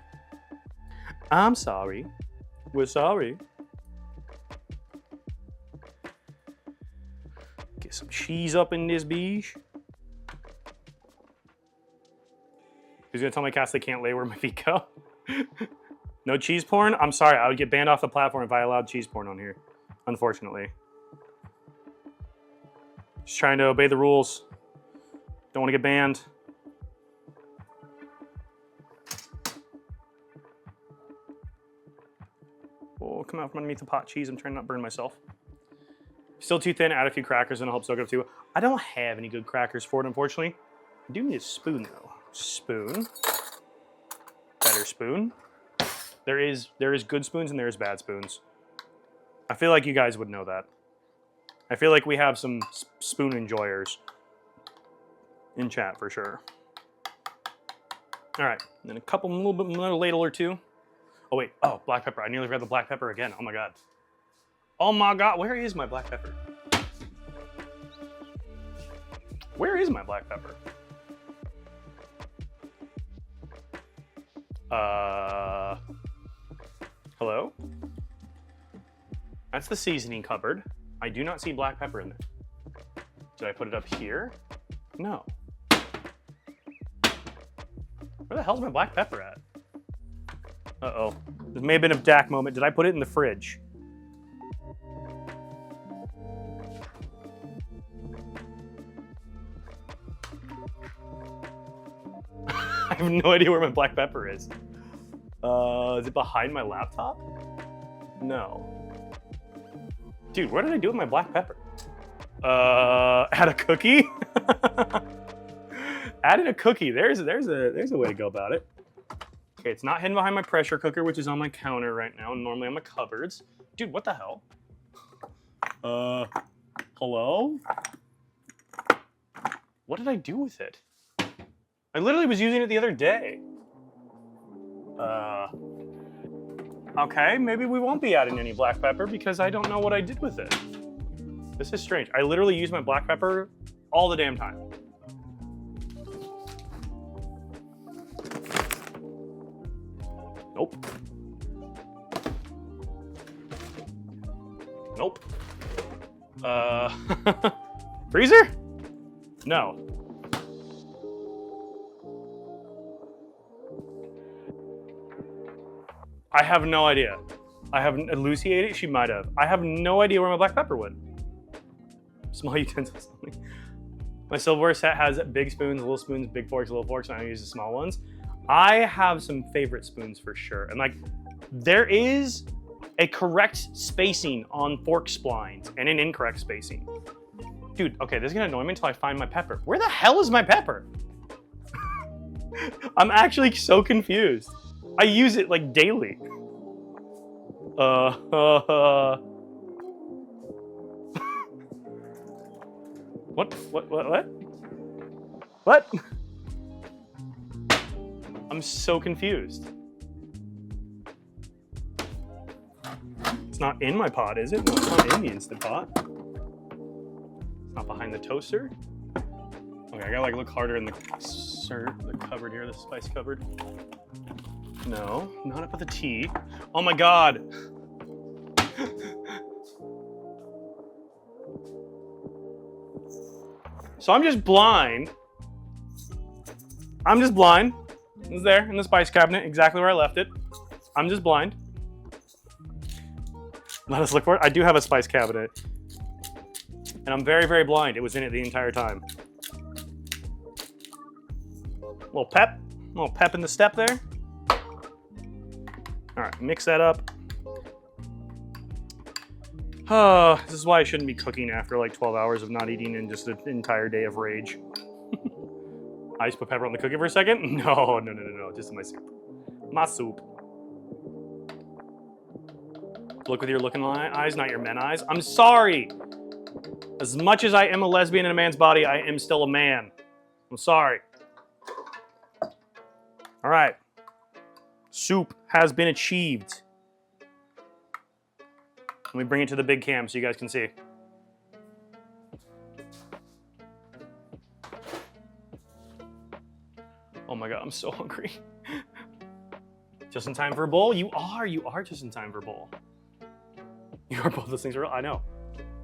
I'm sorry. We're sorry. Get some cheese up in this beach. Who's gonna tell my cats they can't lay where my feet go? No cheese porn? I'm sorry, I would get banned off the platform if I allowed cheese porn on here. Unfortunately. Just trying to obey the rules. Don't want to get banned. Oh, come out from underneath the pot cheese. I'm trying not to burn myself. Still too thin, add a few crackers and it'll help soak it up too. I don't have any good crackers for it, unfortunately. I do need a spoon though. Spoon. Better spoon. There is good spoons and there is bad spoons. I feel like you guys would know that. I feel like we have some spoon enjoyers in chat for sure. All right, then a couple, another ladle or two. Oh wait, oh, black pepper. I nearly forgot the black pepper again. Oh my God. Oh my God, where is my black pepper? Where is my black pepper? Hello? That's the seasoning cupboard. I do not see black pepper in there. Did I put it up here? No. Where the hell's my black pepper at? Uh-oh. This may have been a Dak moment. Did I put it in the fridge? I have no idea where my black pepper is. Is it behind my laptop? No. Dude, what did I do with my black pepper? Add a cookie? Added a cookie. There's a way to go about it. Okay, it's not hidden behind my pressure cooker, which is on my counter right now, normally on my cupboards. Dude, what the hell? Hello? What did I do with it? I literally was using it the other day. Okay, maybe we won't be adding any black pepper because I don't know what I did with it. This is strange. I literally use my black pepper all the damn time. Nope. Nope. Freezer? No. I have no idea. I haven't elucidated. She might have. I have no idea where my black pepper went. Small utensils only. My silverware set has big spoons, little spoons, big forks, little forks, and I use the small ones. I have some favorite spoons for sure. And like, there is a correct spacing on fork splines and an incorrect spacing. Dude, okay, this is gonna annoy me until I find my pepper. Where the hell is my pepper? I'm actually so confused. I use it like daily. What? I'm so confused. It's not in my pot, is it? No, it's not in the Instant Pot. It's not behind the toaster. Okay, I gotta like look harder in the cupboard here, the spice cupboard. No, not up with the tea. Oh my God. So I'm just blind. I'm just blind. It's there in the spice cabinet, exactly where I left it. I'm just blind. Let us look for it. I do have a spice cabinet. And I'm very, very blind. It was in it the entire time. Little pep in the step there. All right, mix that up. This is why I shouldn't be cooking after like 12 hours of not eating and just an entire day of rage. I just put pepper on the cookie for a second? No, just in my soup. My soup. Look with your looking eyes, not your men eyes. I'm sorry. As much as I am a lesbian in a man's body, I am still a man. I'm sorry. All right. Soup has been achieved. Let me bring it to the big cam so you guys can see. Oh my God, I'm so hungry. Just in time for a bowl? You are just in time for a bowl. You are both those things are real, I know.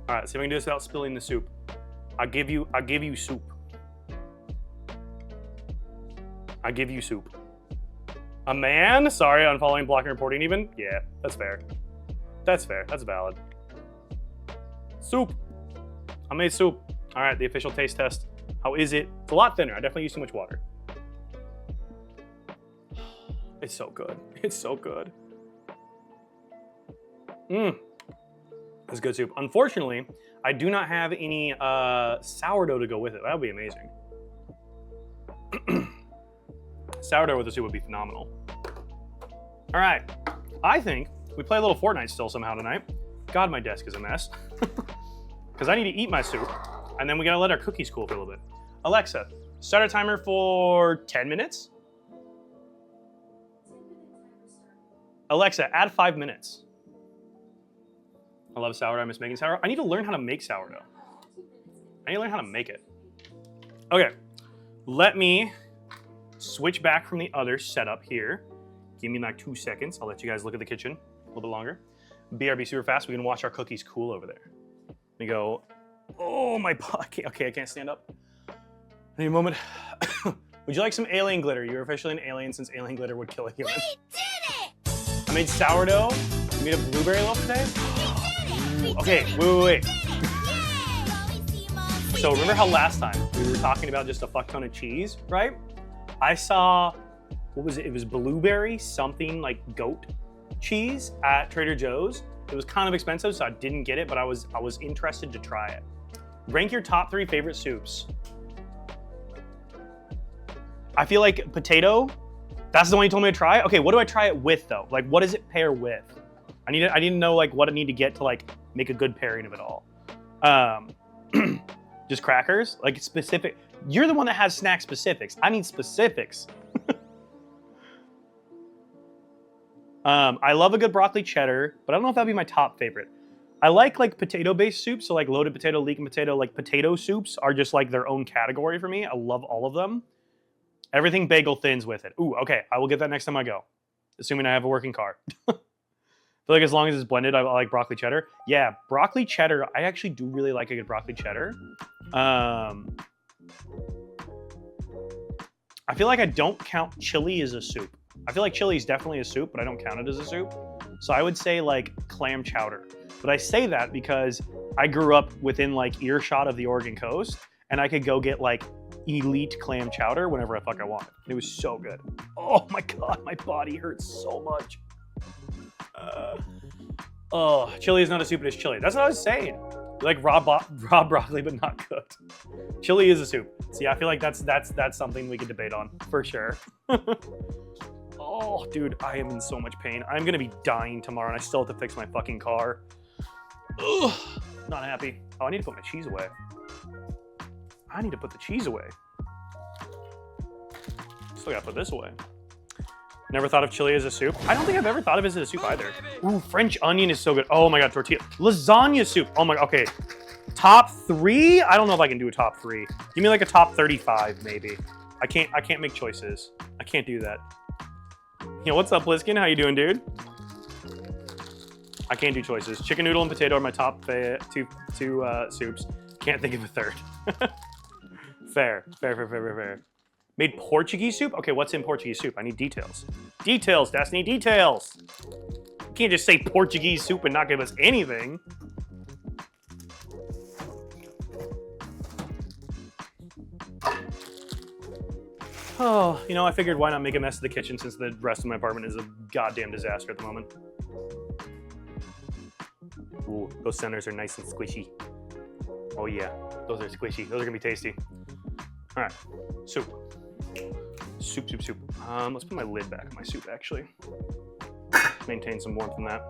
All right, see if I can do this without spilling the soup. I give you soup. I give you soup. A man? Sorry, unfollowing, blocking, reporting even? Yeah, that's fair. That's fair, that's valid. Soup. I made soup. All right, the official taste test. How is it? It's a lot thinner. I definitely used too much water. It's so good. It's so good. It's good soup. Unfortunately, I do not have any sourdough to go with it. That would be amazing. Sourdough with the soup would be phenomenal. All right. I think we play a little Fortnite still somehow tonight. God, my desk is a mess. Because I need to eat my soup. And then we gotta let our cookies cool for a little bit. Alexa, start a timer for 10 minutes. Alexa, add 5 minutes. I love sourdough. I miss making sourdough. I need to learn how to make sourdough. I need to learn how to make it. Okay, let me switch back from the other setup here. Give me like 2 seconds. I'll let you guys look at the kitchen a little bit longer. BRB super fast. We can watch our cookies cool over there. Let me go. Oh, my body. Okay, I can't stand up. I need a moment. Would you like some alien glitter? You're officially an alien since alien glitter would kill a human. We did it! I made sourdough. You made a blueberry loaf today? Okay, wait. So remember how last time we were talking about just a fuck ton of cheese, right? I saw, what was it? It was blueberry something like goat cheese at Trader Joe's. It was kind of expensive, so I didn't get it, but I was interested to try it. Rank your top 3 favorite soups. I feel like potato, that's the one you told me to try? Okay, what do I try it with though? Like, what does it pair with? I need to know like what I need to get to like make a good pairing of it all. Just crackers, like specific. You're the one that has snack specifics. I need specifics. I love a good broccoli cheddar, but I don't know if that'd be my top favorite. I like potato-based soups, so like loaded potato, leek and potato, like potato soups are just like their own category for me. I love all of them. Everything bagel thins with it. Ooh, okay, I will get that next time I go, assuming I have a working car. I feel like as long as it's blended, I like broccoli cheddar. Yeah, broccoli cheddar, I actually do really like a good broccoli cheddar. I feel like I don't count chili as a soup. I feel like chili is definitely a soup, but I don't count it as a soup. So I would say like clam chowder. But I say that because I grew up within like earshot of the Oregon coast, and I could go get like elite clam chowder whenever I wanted. It was so good. Oh my God, my body hurts so much. Oh, chili is not a soup, it is chili. That's what I was saying. You like raw broccoli, but not cooked. Chili is a soup. See, I feel like that's something we could debate on for sure. Oh, dude, I am in so much pain. I'm gonna be dying tomorrow, and I still have to fix my fucking car. Ugh, not happy. Oh, I need to put my cheese away. I need to put the cheese away. Still gotta put this away. Never thought of chili as a soup. I don't think I've ever thought of it as a soup either. Ooh, French onion is so good. Oh my God, tortilla. Lasagna soup. Oh my God, okay. Top 3? I don't know if I can do a top 3. Give me like a top 35 maybe. I can't make choices. I can't do that. You know, what's up, Bliskin? How you doing, dude? I can't do choices. Chicken noodle and potato are my top two soups. Can't think of a third. Fair. Made Portuguese soup? Okay, what's in Portuguese soup? I need details. Details, Destiny, details! You can't just say Portuguese soup and not give us anything. Oh, you know, I figured why not make a mess of the kitchen since the rest of my apartment is a goddamn disaster at the moment. Ooh, those centers are nice and squishy. Oh yeah, those are squishy. Those are gonna be tasty. All right, soup. Soup. Let's put my lid back on my soup, actually. Maintain some warmth from that.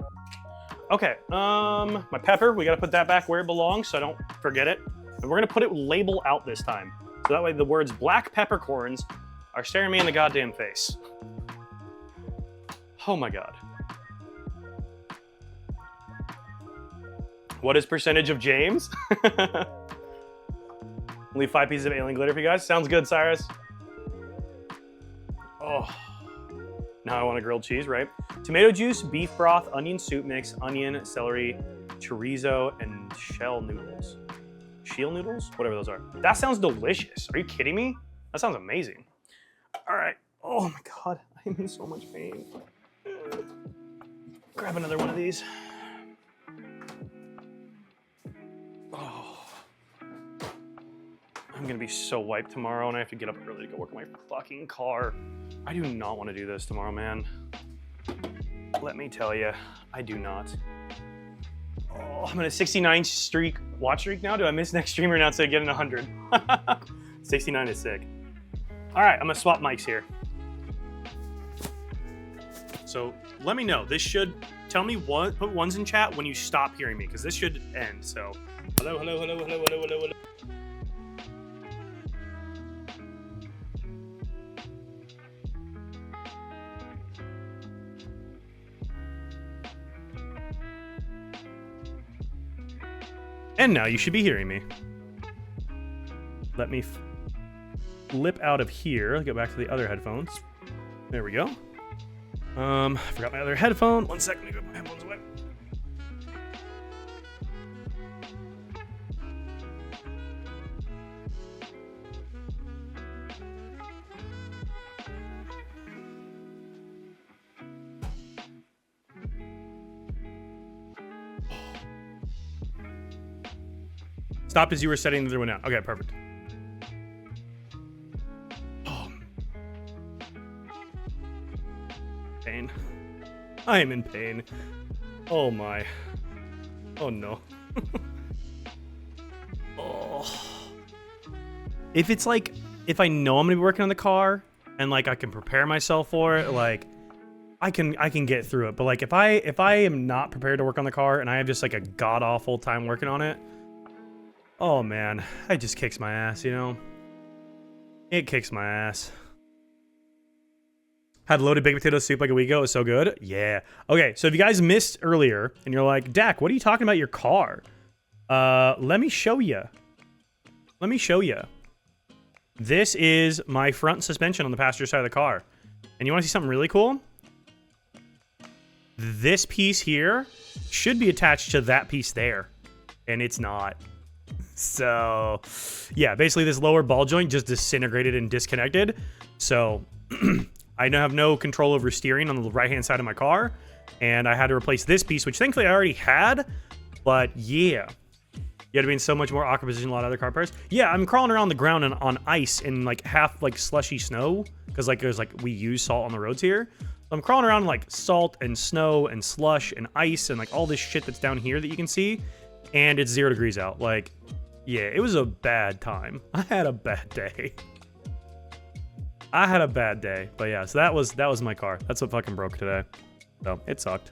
Okay, my pepper, we gotta put that back where it belongs so I don't forget it. And we're gonna put it label out this time. So that way the words black peppercorns are staring me in the goddamn face. Oh my God. What is percentage of James? Leave 5 pieces of alien glitter for you guys. Sounds good, Cyrus. Oh. Now I want a grilled cheese, right? Tomato juice, beef broth, onion soup mix, onion, celery, chorizo, and shell noodles. Shell noodles? Whatever those are. That sounds delicious. Are you kidding me? That sounds amazing. All right. Oh my God. I'm in so much pain. Grab another one of these. Oh. I'm gonna be so wiped tomorrow and I have to get up early to go work on my fucking car. I do not want to do this tomorrow, man. Let me tell you, I do not. Oh, I'm on a 69 streak watch streak now. Do I miss next streamer now instead of getting 100? 69 is sick. All right, I'm gonna swap mics here. So let me know. This should tell me what, put ones in chat when you stop hearing me, because this should end. So hello, hello, hello, hello, hello, hello, hello. And now you should be hearing me. Let me flip out of here. Go back to the other headphones. There we go. I forgot my other headphone. 1 second, let me put my headphones away. Stopped as you were setting the other one out. Okay, perfect. Oh. Pain. I am in pain. Oh my. Oh no. Oh. If it's like, if I know I'm gonna be working on the car and like I can prepare myself for it, like I can get through it. But like if I am not prepared to work on the car and I have just like a god awful time working on it, oh man, it just kicks my ass, you know? It kicks my ass. Had loaded baked potato soup like a week ago. It was so good. Yeah. Okay, so if you guys missed earlier and you're like, Dak, what are you talking about your car? Let me show you. Let me show you. This is my front suspension on the passenger side of the car. And you want to see something really cool? This piece here should be attached to that piece there. And it's not. So, yeah, basically this lower ball joint just disintegrated and disconnected. So, I now have no control over steering on the right-hand side of my car. And I had to replace this piece, which thankfully I already had. But, yeah. You had to be in so much more awkward position than a lot of other car parts. Yeah, I'm crawling around the ground on ice in, like, half, like, slushy snow. Because, like, there's, like, we use salt on the roads here. I'm crawling around in, like, salt and snow and slush and ice and, like, all this shit that's down here that you can see. And it's 0 degrees out. Like... yeah, it was a bad time. I had a bad day. I had a bad day. But yeah, so that was my car. That's what fucking broke today. So, it sucked.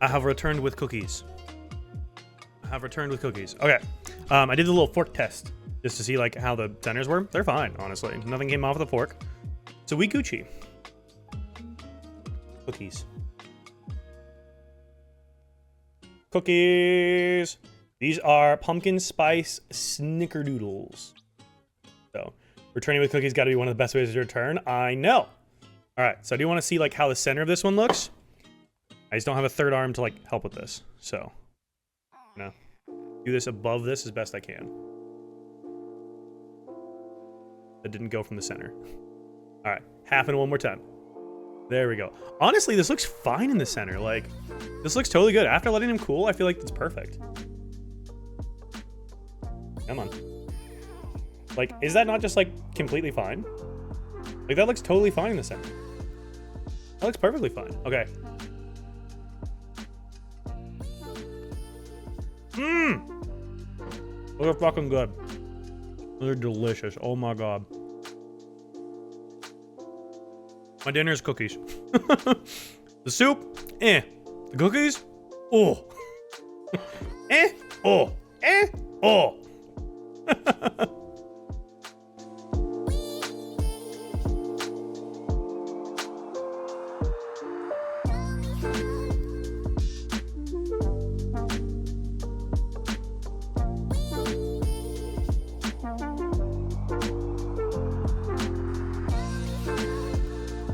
I have returned with cookies. I have returned with cookies. Okay. I did the little fork test just to see like how the centers were. They're fine, honestly. Nothing came off the fork. So we Gucci. Cookies. Cookies. These are pumpkin spice snickerdoodles. So returning with cookies got to be one of the best ways to return. I know. All right. So I do want to see like how the center of this one looks. I just don't have a third arm to like help with this. So, you know, do this above this as best I can. That didn't go from the center. All right, half and one more time. There we go. Honestly, this looks fine in the center. Like, this looks totally good. After letting him cool, I feel like it's perfect. Come on. Like, is that not just, like, completely fine? Like, that looks totally fine in the center. That looks perfectly fine. Okay. Mmm! Those are fucking good. Those are delicious. Oh my god. My dinner is cookies. The soup, eh. The cookies, oh. Eh, oh. Eh, oh.